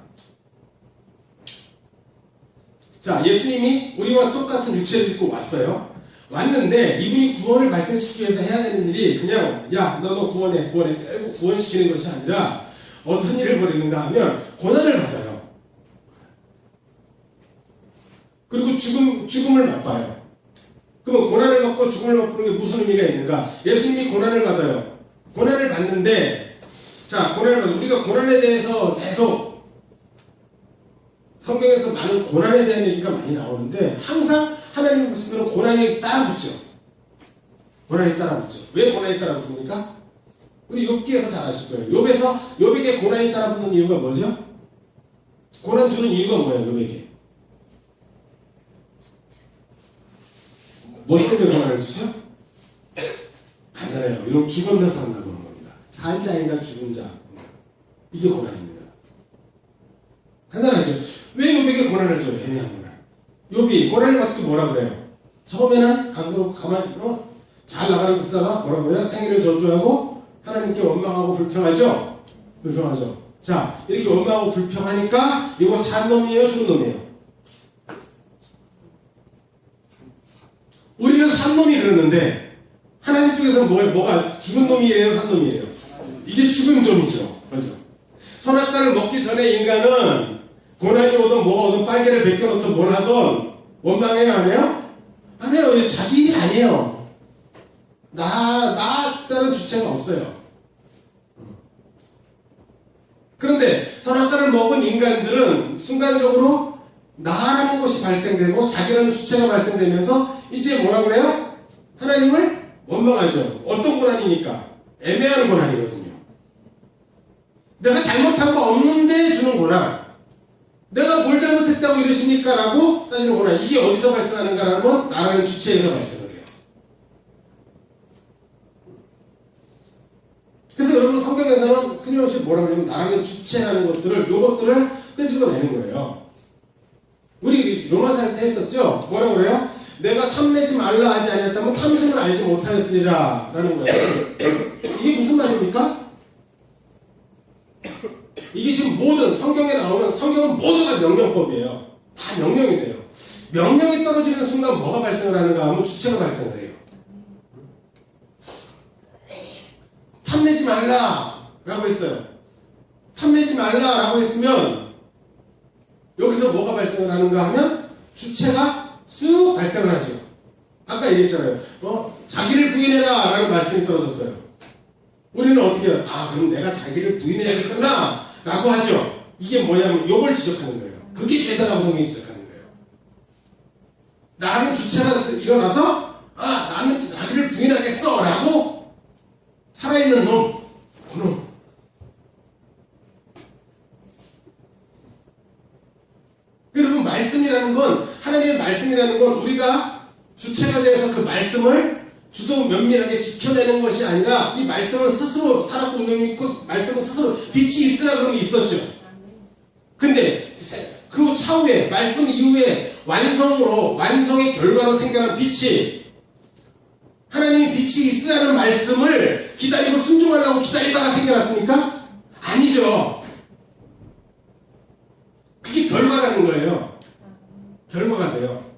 자, 예수님이 우리와 똑같은 육체를 입고 왔어요. 왔는데 이분이 구원을 발생시키기 위해서 해야 되는 일이 그냥 야, 너 구원해 구원시키는 것이 아니라 어떤 일을 벌이는가 하면 고난을 받아요. 그리고 죽음을 맛봐요. 그러면 고난을 받고 죽음을 맛보는 게 무슨 의미가 있는가? 예수님이 고난을 받아요. 고난을 받는데, 자, 우리가 고난에 대해서 계속 성경에서 많은 고난에 대한 얘기가 많이 나오는데 항상 하나님 말씀으로 고난이 따라붙죠. 왜 고난이 따라붙습니까? 우리 욥기에서 잘 아실 거예요. 욥에게 고난이 따라붙는 이유가 뭐죠? 고난 주는 이유가 뭐예요? 욥에게 뭐 때문에 고난을 주죠? 간단해요. 이런 죽은 데 산다고 하는 겁니다. 산 자인가 죽은 자, 이게 고난입니다. 간단하죠. 왜 욥에게 고난을 줘요? 애매한 고난. 욥이 고난을 받고 뭐라 그래요? 처음에는 가만히 잘 나가는 데 쓰다가 뭐라 그래요? 생일을 저주하고 하나님께 원망하고 불평하죠? 자, 이렇게 원망하고 불평하니까 이거 산 놈이에요? 죽은 놈이에요? 우리는 산 놈이 그러는데 하나님 쪽에서는 뭐가 죽은 놈이에요? 산 놈이에요? 이게 죽은 놈이죠. 그렇죠? 선악과를 먹기 전에 인간은 고난이 오든 뭐가 오든 빨개를 벗겨놓든 뭘 하든 원망해요? 안 해요? 안 해요. 자기 일 아니에요. 나다는 주체가 없어요. 그런데 선악과를 먹은 인간들은 순간적으로 나라는 것이 발생되고 자기라는 주체가 발생되면서 이제 뭐라고 그래요? 하나님을 원망하죠. 어떤 고난이니까? 애매한 고난이거든요. 내가 잘못한 거 없는데 주는 고난. 내가 뭘 잘못했다고 이러십니까? 라고 따지는 고난. 이게 어디서 발생하는가 하면 나라는 주체에서 발생을 해요. 그래서 여러분 성경에서는 끊임없이 뭐라고 하냐면 나라는 주체라는 요것들을 끄집어내는 거예요. 우리 로마서 할 때 했었죠? 뭐라고 그래요? 내가 탐내지 말라 하지 아니했다면 탐심을 알지 못하였으리라 라는 거예요. 이게 무슨 말입니까? 이게 지금 모든 성경에 나오는, 성경은 모두가 명령법이에요. 다 명령이 돼요. 명령이 떨어지는 순간 뭐가 발생을 하는가 하면 주체가 발생을 해요. 탐내지 말라 라고 했어요. 탐내지 말라 라고 했으면 여기서 뭐가 발생을 하는가 하면 주체가 쑥 발생을 하죠. 아까 얘기했잖아요. 자기를 부인해라 라는 말씀이 떨어졌어요. 우리는 어떻게 해요? 그럼 내가 자기를 부인해야겠구나 라고 하죠. 이게 뭐냐면 요걸 지적하는 거예요. 그게 죄다라고 성경이 지적하는 거예요. 나는 주체가 일어나서 나는 자기를 부인하겠어 라고 살아있는 놈, 그놈. 여러분, 말씀이라는 건, 하나님의 말씀이라는 건 우리가 주체가 돼서 그 말씀을 주도 면밀하게 지켜내는 것이 아니라 이 말씀은 스스로 살았고 운명이 있고 말씀은 스스로 빛이 있으라 그런 게 있었죠. 근데 그 차후에 말씀 이후에 완성의 결과로 생겨난 빛이, 하나님이 빛이 있으라는 말씀을 기다리고 순종하려고 기다리다가 생겨났습니까? 아니죠. 그게 결과라는 거예요. 결과가 돼요.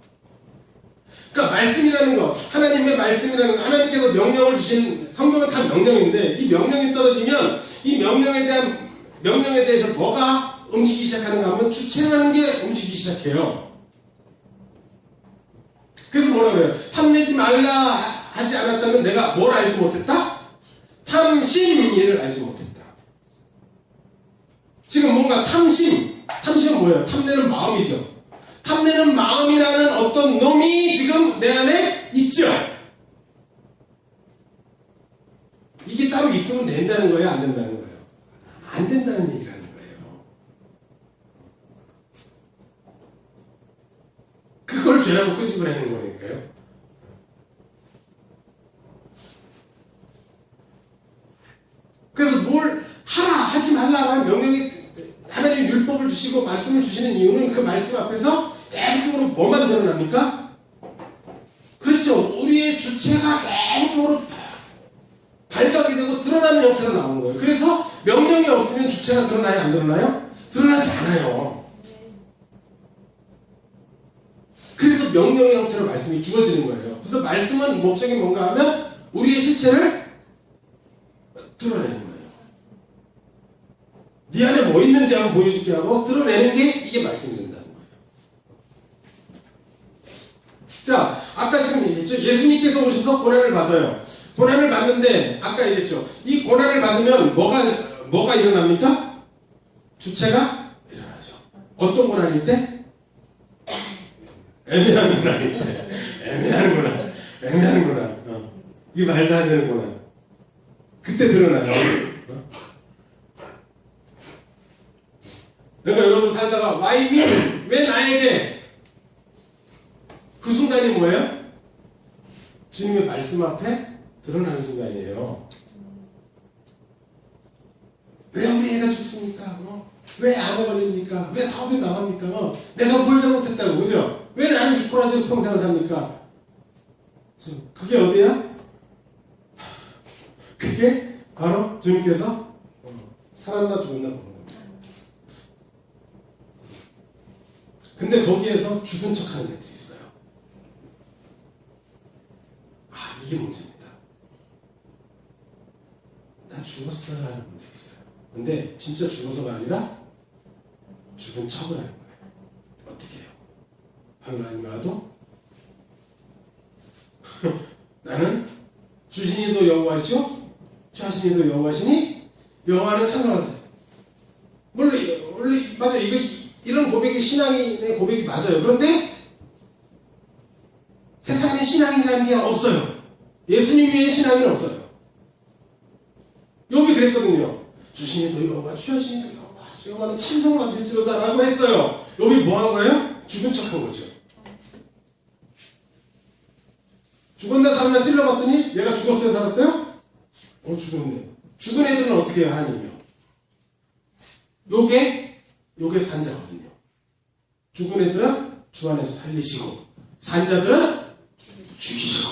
그러니까 말씀이라는 거, 하나님의 말씀이라는 거, 하나님께서 명령을 주신, 성경은 다 명령인데 이 명령이 떨어지면 이 명령에 대해서 뭐가 움직이기 시작하는가 하면 주체라는 게 움직이기 시작해요. 그래서 뭐라 그래요? 탐내지 말라 하지 않았다면 내가 뭘 알지 못했다? 탐심이를 알지 못했다. 지금 뭔가 탐심은 뭐예요? 탐내는 마음이죠. 탐내는 마음이라는 어떤 놈이 지금 내 안에 있죠. 이게 따로 있으면 된다는 거예요? 안 된다는 거예요? 안 된다는 얘기라는 거예요. 그걸 죄라고 끄집어내는 거니까요. 그래서 뭘 하라 하지 말라라는 명령이, 하나님 율법을 주시고 말씀을 주시는 이유는 그 말씀 앞에서 계속적으로 뭐만 드러납니까? 그렇죠. 우리의 주체가 계속적으로 발각이 되고 드러나는 형태로 나오는 거예요. 그래서 명령이 없으면 주체가 드러나요? 안 드러나요? 드러나지 않아요. 그래서 명령의 형태로 말씀이 주어지는 거예요. 그래서 말씀은 목적이 뭔가 하면 우리의 실체를 드러내는 거예요. 네 안에 뭐 있는지 한번 보여줄게 하고 드러내는 게 이게 말씀이 된다는 거예요. 자, 아까 지금 얘기했죠. 예수님께서 오셔서 고난을 받아요. 고난을 받는데 아까 얘기했죠. 이 고난을 받으면 뭐가 일어납니까? 주체가 일어나죠. 어떤 고난일 때? 애매한 고난일 때. 애매한 고난. 이게 말도 안 되는 고난. 그때 드러나요. 그러니까 여러분 살다가 Why me? 왜 나에게? 그 순간이 뭐예요? 주님의 말씀 앞에 드러나는 순간이에요. 왜 우리 애가 죽습니까? 왜 암에 걸립니까? 왜 사업이 망합니까? 내가 뭘 잘못했다고, 그죠? 왜 나는 이꼬라지로 평생을 삽니까? 그게 어디야? 그게 바로 주님께서 살았나 죽었나 보는 겁니다. 근데 거기에서 죽은 척하는 애들이 있어요. 이게 문제입니다. 나 죽었어 하는 분들이 있어요. 근데 진짜 죽어서가 아니라 죽은 척을 하는 거예요. 어떻게 해요? 하나님 와도 나는 주신이도 여호와시오 좌신이도 여호와시니 여호와는 상관없어요. 원래 맞아요. 이런 고백이 신앙의 고백이 맞아요. 그런데 세상에 신앙이라는 게 없어요. 예수님 외에 신앙이 없어요. 욥이 그랬거든요. 주신이도 여호와, 주하신이도 여호와, 여호와는 참성하실지로다 라고 했어요. 욥이 뭐 한 거예요? 죽은 척한 거죠. 죽었나 살았나 찔러봤더니 얘가 죽었어요, 살았어요? 죽었네. 죽은 애들은 어떻게 해요, 하나님이요? 요게 산자거든요. 죽은 애들은 주 안에서 살리시고 산자들은 죽이시고.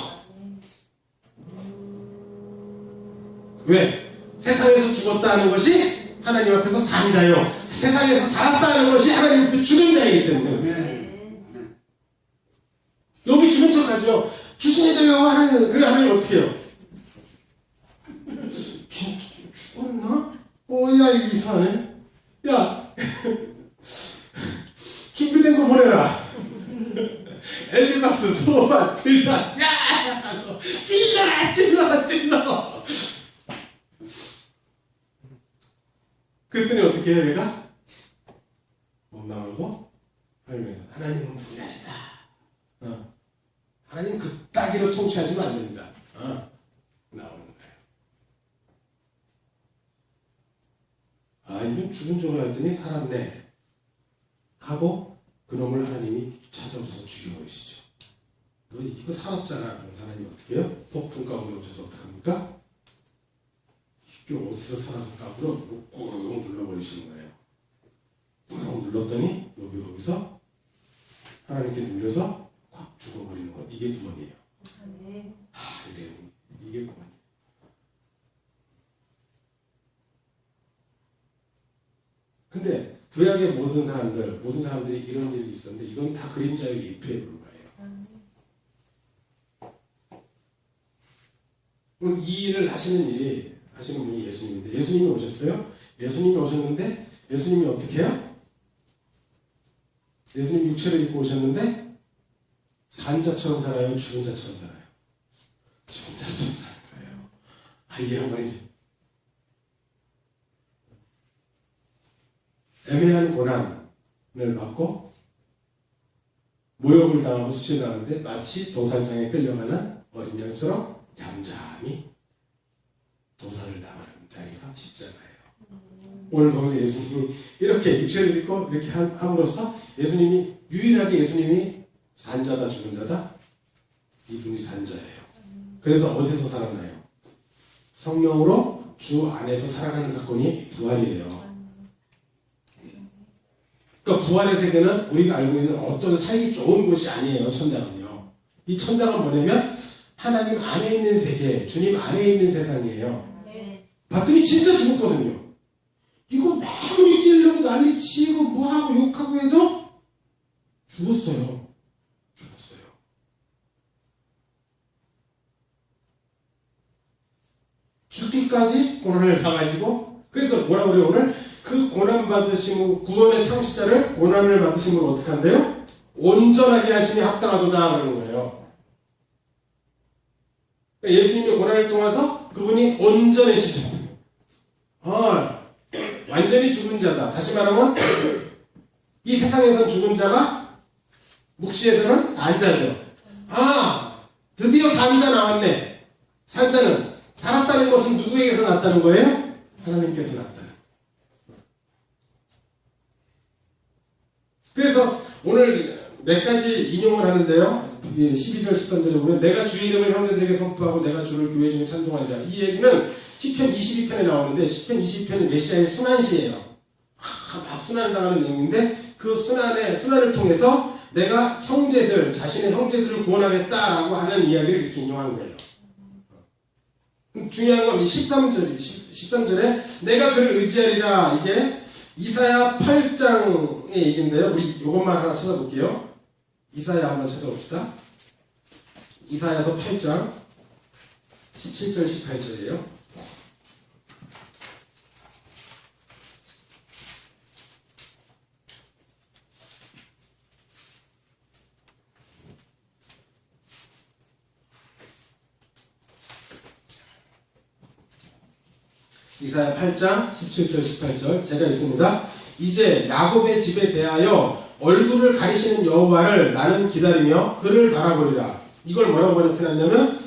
왜? 세상에서 죽었다 하는 것이 하나님 앞에서 산 자요, 세상에서 살았다 하는 것이 하나님 앞에 죽은 자이기 때문에 여기 죽은 척하죠. 주신이도요 하나님. 그래 하나님 어떻게 해요? 죽었나? 야 이거 이상하네. 야 준비된 거 보내라. 엘리바스, 소바, 빌다, 야 나가서 찔러. 그랬더니 어떻게 해 얘가? 원망하고 하나님은 분야이다. 하나님 그따기로 통치하시면 안 됩니다. 나오는 거예요. 이건 죽은 줄 알았더니 살았네 하고 그놈을 하나님이 찾아오셔서 죽여버리시죠. 이거 살았잖아. 그럼 하나님이 어떻게 해요? 폭풍 가운데 오셔서 어떡합니까? 이게 어디서 살아서 까불어? 꾹 눌러버리시는 거예요. 꾹 눌렀더니 여기서 하나님께 눌려서 확 죽어버리는 것. 이게 구원이에요. 이게 구원이에요. 근데 구약의 모든 사람들이 이런 일이 있었는데 이건 다 그림자의 예표에 불과해요. 오늘 이 일을 하시는 분이 예수님인데 예수님이 오셨어요? 예수님이 오셨는데 예수님이 어떻게 해요? 예수님 육체를 입고 오셨는데 산자처럼 살아요? 죽은 자처럼 살아요? 죽은 자처럼 사는 거예요. 이게 양반이지. 애매한 고난을 받고 모욕을 당하고 수치당하는데 마치 도살장에 끌려가는 어린 양처럼 잠잠히 도살을 당하는 자리가 쉽잖아요. 오늘 거기서 예수님이 이렇게 육체를 입고 이렇게 함으로써 유일하게 예수님이 산자다 죽은 자다? 이분이 산자예요. 그래서 어디서 살아나요? 성령으로 주 안에서 살아나는 사건이 부활이에요. 그러니까 부활의 세계는 우리가 알고 있는 어떤 살기 좋은 곳이 아니에요. 천당은요. 이 천당은 뭐냐면 하나님 안에 있는 세계, 주님 안에 있는 세상이에요. 봤더니 진짜 죽었거든요. 이거 아무리 찔려고 난리치고 뭐하고 욕하고 해도 죽었어요. 죽기까지 고난을 당하시고, 그래서 뭐라 그래요 오늘? 그 고난 받으심으로, 구원의 창시자를 고난을 받으심으로 어떻게 한대요? 온전하게 하심이 합당하도다 그러는 거예요. 예수님의 고난을 통해서 그분이 온전해지죠. 완전히 죽은 자다. 다시 말하면 이 세상에선 죽은 자가 묵시에서는 산자죠. 드디어 산자 나왔네. 산자는 살았다는 것은 누구에게서 났다는 거예요? 하나님께서 났다는. 그래서 오늘 몇 가지 인용을 하는데요. 12절 13절에 보면 내가 주의 이름을 형제들에게 선포하고 내가 주를 교회 중에 찬송하리라. 이 얘기는 시편 22편에 나오는데 시편 22편은 메시아의 순환시예요. 막 순환을 당하는 내용인데 그 순환을 통해서 내가 자신의 형제들을 구원하겠다라고 하는 이야기를 이렇게 인용한 거예요. 중요한 건 13절에 내가 그를 의지하리라. 이게 이사야 8장의 얘기인데요. 우리 이것만 하나 찾아볼게요. 이사야 한번 찾아봅시다. 이사야서 8장 17절 18절이에요. 이사야 8장 17절 18절 제가 읽습니다. 이제 야곱의 집에 대하여 얼굴을 가리시는 여호와를 나는 기다리며 그를 바라보리라. 이걸 뭐라고 번역해놨냐면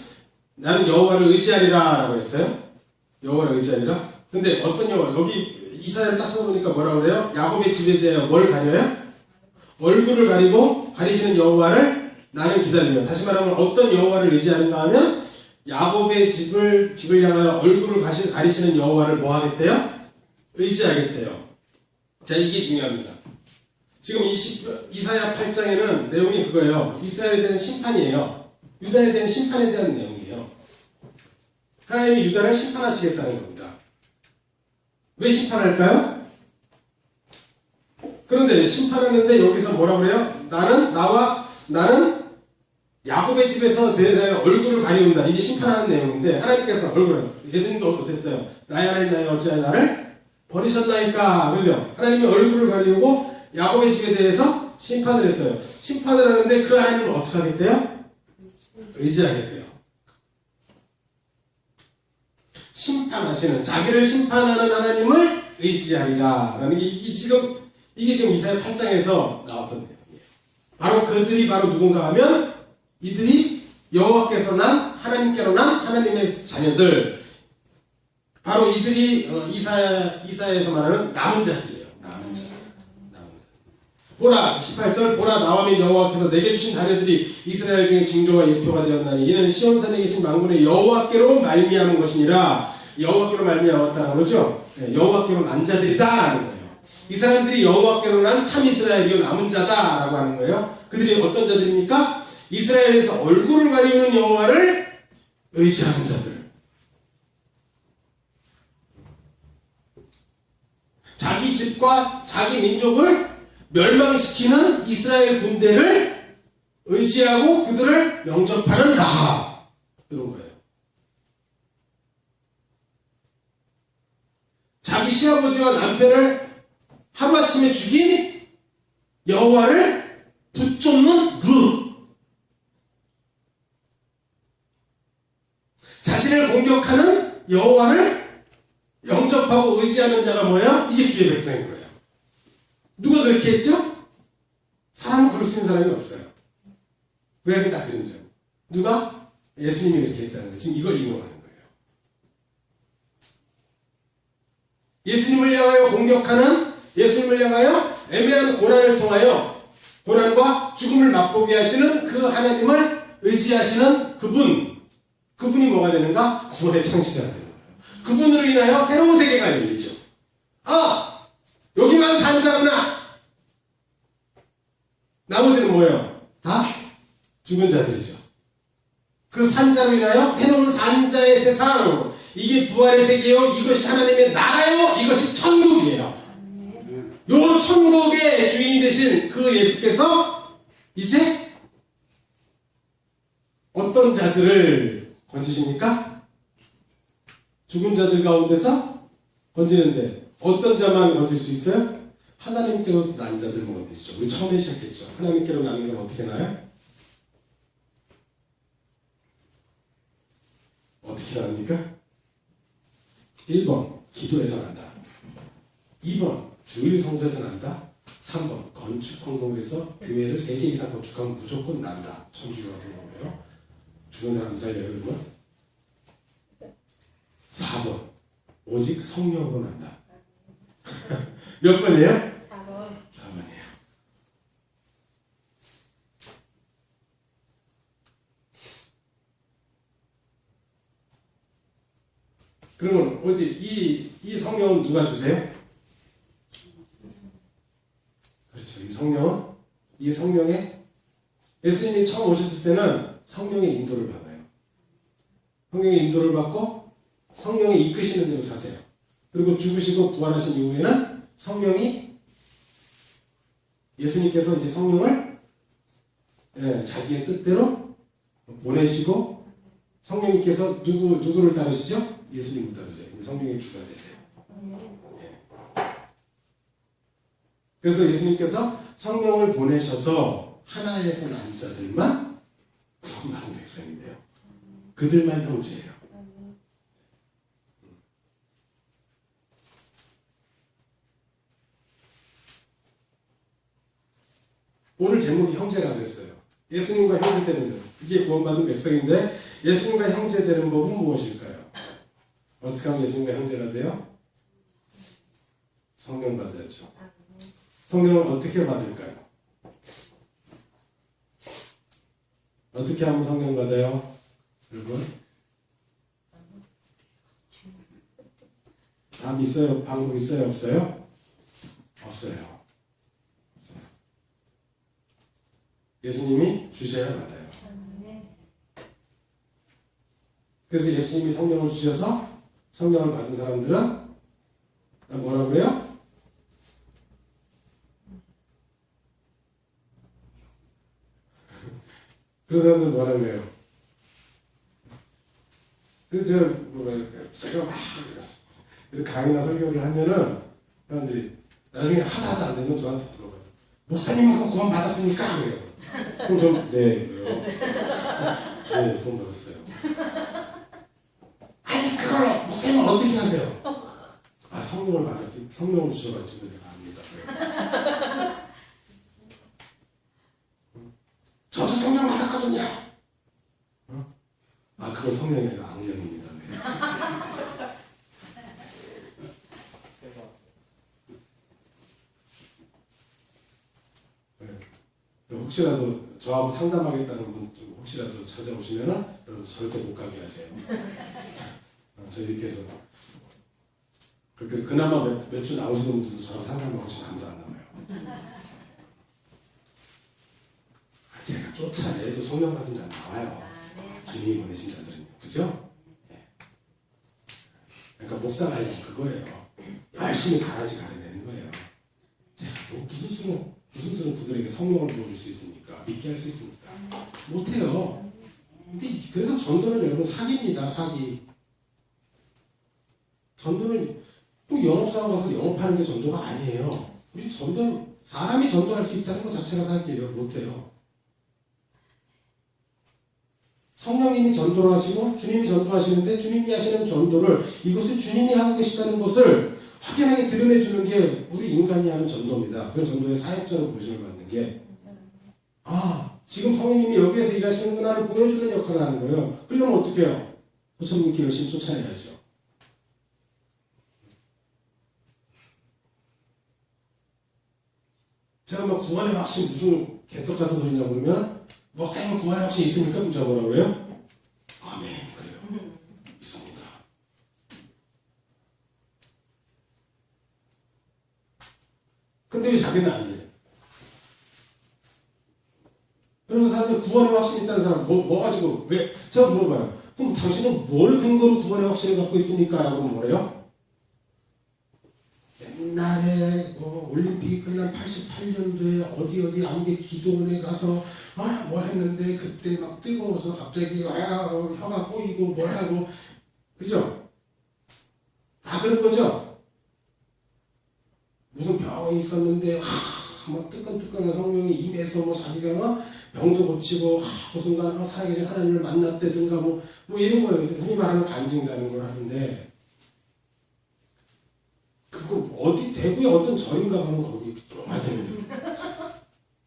나는 여호와를 의지하리라 라고 했어요. 여호와를 의지하리라. 근데 어떤 여호와? 여기 이사야를 딱 써보니까 뭐라고 그래요? 야곱의 집에 대하여 뭘 가려요? 얼굴을 가리시는 여호와를 나는 기다리며. 다시 말하면 어떤 여호와를 의지하는가 하면 야곱의 집을 향하여 얼굴을 가리시는 여호와를 뭐 하겠대요? 의지하겠대요. 자, 이게 중요합니다. 지금 이사야 8장에는 내용이 그거예요. 이스라엘에 대한 심판이에요. 유다에 대한 심판에 대한 내용이에요. 하나님이 유다를 심판하시겠다는 겁니다. 왜 심판할까요? 그런데 심판하는데 여기서 뭐라고 그래요? 나는 야곱의 집에서 내 얼굴을 가리운다. 이게 심판하는 내용인데 하나님께서 예수님도 어땠어요? 나의 하나님 나의 어찌하여 나를 버리셨나이까. 그죠? 하나님이 얼굴을 가리우고 야곱의 집에 대해서 심판을 했어요. 심판을 하는데 그 하나님을 어떻게 하겠대요? 의지하겠대요. 심판하시는, 자기를 심판하는 하나님을 의지하리라 라는 게 이게 지금 이사야 8장에서 나왔던 내용이에요. 바로 그들이 바로 누군가 하면 이들이 여호와께서 난, 하나님께로 난 하나님의 자녀들, 바로 이들이 이사야에서 말하는 남은 자들이에요. 남은 자들. 보라, 18절, 보라, 나와 및 여호와께서 내게 주신 자녀들이 이스라엘 중에 징조와 예표가 되었나니 이는 시온산에 계신 만군의 여호와께로 말미암은 것이니라. 여호와께로 말미암았다는 거죠. 네, 여호와께로 난 자들이다 라는 거예요. 이 사람들이 여호와께로 난 참 이스라엘이요 남은 자다 라고 하는 거예요. 그들이 어떤 자들입니까? 이스라엘에서 얼굴을 가리우는 여호와를 의지하는 자들. 자기 집과 자기 민족을 멸망시키는 이스라엘 군대를 의지하고 그들을 영접하는 라합. 그런 거예요. 자기 시아버지와 남편을 하루아침에 죽인 여호와를 붙쫓는 룻. 자신을 공격하는 여호와를 영접하고 의지하는 자가 뭐예요? 이게 주의 백성인 거예요. 누가 그렇게 했죠? 사람은 그럴 수 있는 사람이 없어요. 왜 딱 그런 점? 누가? 예수님이 그렇게 했다는 거예요. 지금 이걸 인용하는 거예요. 예수님을 향하여 공격하는, 예수님을 향하여 애매한 고난을 통하여 고난과 죽음을 맛보게 하시는 그 하나님을 의지하시는 그분이 뭐가 되는가? 구원의 창시자가 되는 거예요. 그분으로 인하여 새로운 세계가 열리죠. 아! 여기만 산 자구나! 나머지는 뭐예요? 다 죽은 자들이죠. 그 산자로 인하여 새로운 산자의 세상, 이게 부활의 세계요, 이것이 하나님의 나라요, 이것이 천국이에요. 요 천국의 주인이 되신 그 예수께서 이제 어떤 자들을 건지십니까? 죽은 자들 가운데서 건지는데 어떤 자만 건질 수 있어요? 하나님께로 난 자들만 건지죠. 우리 처음에 시작했죠. 하나님께로 나는 건 어떻게 나요? 어떻게 나옵니까? 1번 기도에서 난다. 2번 주일 성소에서 난다. 3번 건축 헌금에서 교회를 3개 이상 건축하면 무조건 난다. 천주교 같은 경우에요. 죽은 사람 살려요 그러면. 4번 오직 성령으로 난다. 몇 번이에요? 4번. 4번이에요. 그러면 오직 이 성령은 누가 주세요? 그렇죠. 이 성령에 예수님이 처음 오셨을 때는 성령의 인도를 받아요. 성령의 인도를 받고 성령이 이끄시는 대로 사세요. 그리고 죽으시고 부활하신 이후에는 성령이 예수님께서 이제 성령을 자기의 뜻대로 보내시고 성령님께서 누구를 따르시죠? 예수님을 따르세요. 성령의 주가 되세요. 그래서 예수님께서 성령을 보내셔서 하나에서 난 자들만 구원받은 백성인데요. 그들만 형제예요. 오늘 제목이 형제라 그랬어요. 예수님과 형제되는 것. 이게 구원받은 백성인데 예수님과 형제되는 법은 무엇일까요? 어떻게 하면 예수님과 형제가 돼요? 성령 받아야죠. 성령을 어떻게 받을까요? 어떻게 하면 성령 받아요? 여러분? 답 있어요? 방법 있어요? 없어요? 없어요. 예수님이 주셔야 받아요. 그래서 예수님이 성령을 주셔서 성령을 받은 사람들은 뭐라고요? 그 사람들은 뭐라고 해요? 그래서 제가 막 강의나 설교를 하면은 사람들이 나중에 하다 안 되면 저한테 들어가요. 목사님은 그 구원 받았습니까? 그래요. 그럼 전 네 그래요. 네 구원 받았어요. 아니 그걸 목사님은 어떻게 하세요? 아, 성령을 받았기, 성령을 주셔가지고 내가 압니다. 저도 성령 받았거든요. 아, 그건 성령이 아니라 악령입니다. 혹시라도 저하고 상담하겠다는 분 혹시라도 찾아오시면은 여러분 절대 못 가게 하세요. 저 이렇게 해서 그래서 그나마 몇 주 나오시는 분들도 저랑 상담하고 싶으면 아무도 안 나와요. 제가 쫓아내도 성령 받은 자 나와요. 주님이 보내신 자들은요. 그죠? 예. 그러니까 목사가 아니라 그거예요. 열심히 가라지 가려내는 거예요. 제가 뭐 무슨 수는 그들에게 성령을 부어줄 수 있습니까? 믿게 할 수 있습니까? 못해요. 근데 그래서 전도는 여러분 사기입니다. 사기. 전도는 꼭 영업사원 가서 영업하는 게 전도가 아니에요. 우리 전도 사람이 전도할 수 있다는 것 자체가 사기예요. 못해요. 성령님이 전도를 하시고 주님이 전도하시는데 주님이 하시는 전도를 이것을 주님이 하고 계시다는 것을 확연하게 드러내주는 게 우리 인간이 하는 전도입니다. 그래서 전도의 사역자로 보시를 받는 게 지금 성령님이 여기에서 일하시는구나를 보여주는 역할을 하는 거예요. 그러면 어떻게 해요? 부처님께 열심히 쫓아내야죠. 제가 막 구원의 확신 무슨 개떡 같은 소리냐고 그러면 목사님 구원의 확신 있습니까? 그럼 제가 뭐라 그래요? 아멘. 그래요. 있습니다. 근데 왜 자기는 안 해요? 그러면 사람들 구원의 확신이 있다는 사람 뭐 가지고 왜? 제가 물어봐요. 그럼 당신은 뭘 근거로 구원의 확신을 갖고 있습니까? 그럼 뭐래요? 옛날에 올림픽이 끝난 88년도에 어디 암개 기도원에 가서 뭘 했는데 그때 막 뜨거워서 갑자기 혀가 꼬이고 뭘 하고 그죠? 다 그런 거죠? 무슨 병이 있었는데 막 뜨끈뜨끈한 성령이 임해서 자기가 병도 고치고 그 순간 살아계신 하나님을 만났다든가 뭐 이런 거예요. 흔히 말하는 간증이라는 걸 하는데 그거 어디 대구에 어떤 절인가 가면 거기 요마되는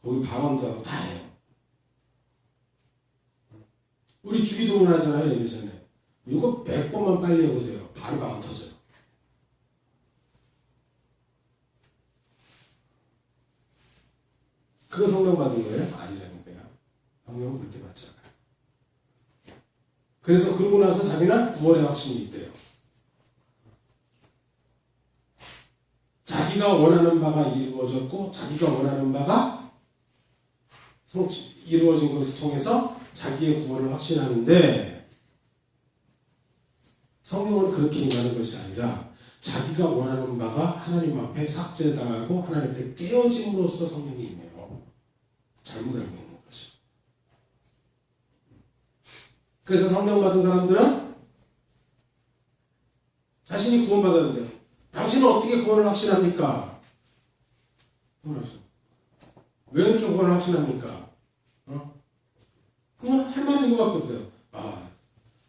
거기 방언도 하고 다 해요. 우리 주기도문 하잖아요. 예전에 이거 100번만 빨리 해보세요. 바로 방언 터져요. 그거 성령 받은 거예요? 아니라는 거야. 성령은 그렇게 받지 않아요. 그래서 그러고 나서 자기는 구원의 확신이 있대요. 자기가 원하는 바가 이루어졌고 자기가 원하는 바가 이루어진 것을 통해서 자기의 구원을 확신하는데 성령은 그렇게 임하는 것이 아니라 자기가 원하는 바가 하나님 앞에 삭제당하고 하나님 앞에 깨어짐으로써 성령이 임해요. 잘못 알고 있는 것이. 그래서 성령 받은 사람들은 자신이 구원받았는데 당신은 어떻게 구원을 확신합니까? 왜 이렇게 구원을 확신합니까? 그건 할 말은 이거밖에 없어요.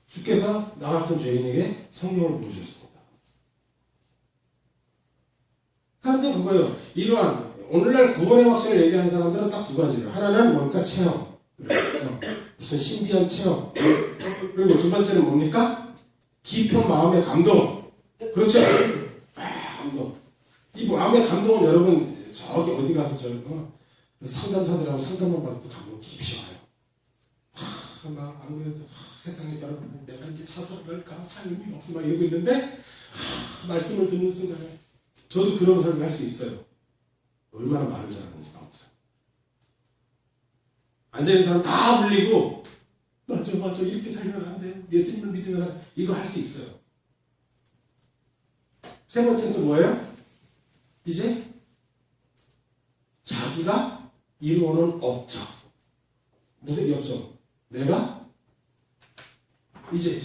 주께서 나 같은 죄인에게 성령을 부으셨습니다. 사람들은 그거예요. 이러한 오늘날 구원의 확신을 얘기하는 사람들은 딱 두 가지예요. 하나는 뭡니까? 체험. 무슨 신비한 체험. 그리고 두 번째는 뭡니까? 깊은 마음의 감동. 그렇죠? 감동. 이 마음의 감동은 여러분 저기 어디 가서 상담사들하고 상담만 받아도 감동 깊이 와요. 막 안 그래도 세상에 여러분 내가 이제 자살을 할까 삶이 없어 막 이러고 있는데 말씀을 듣는 순간에 저도 그런 삶을 할 수 있어요. 얼마나 말을 잘하는지 봐보세요. 앉아있는 사람 다 불리고 맞아 이렇게 살면 안 돼. 예수님을 믿으면 이거 할 수 있어요. 세 번째는 또 뭐예요? 이제 자기가 이루어놓은 업적. 무슨 업적? 내가 이제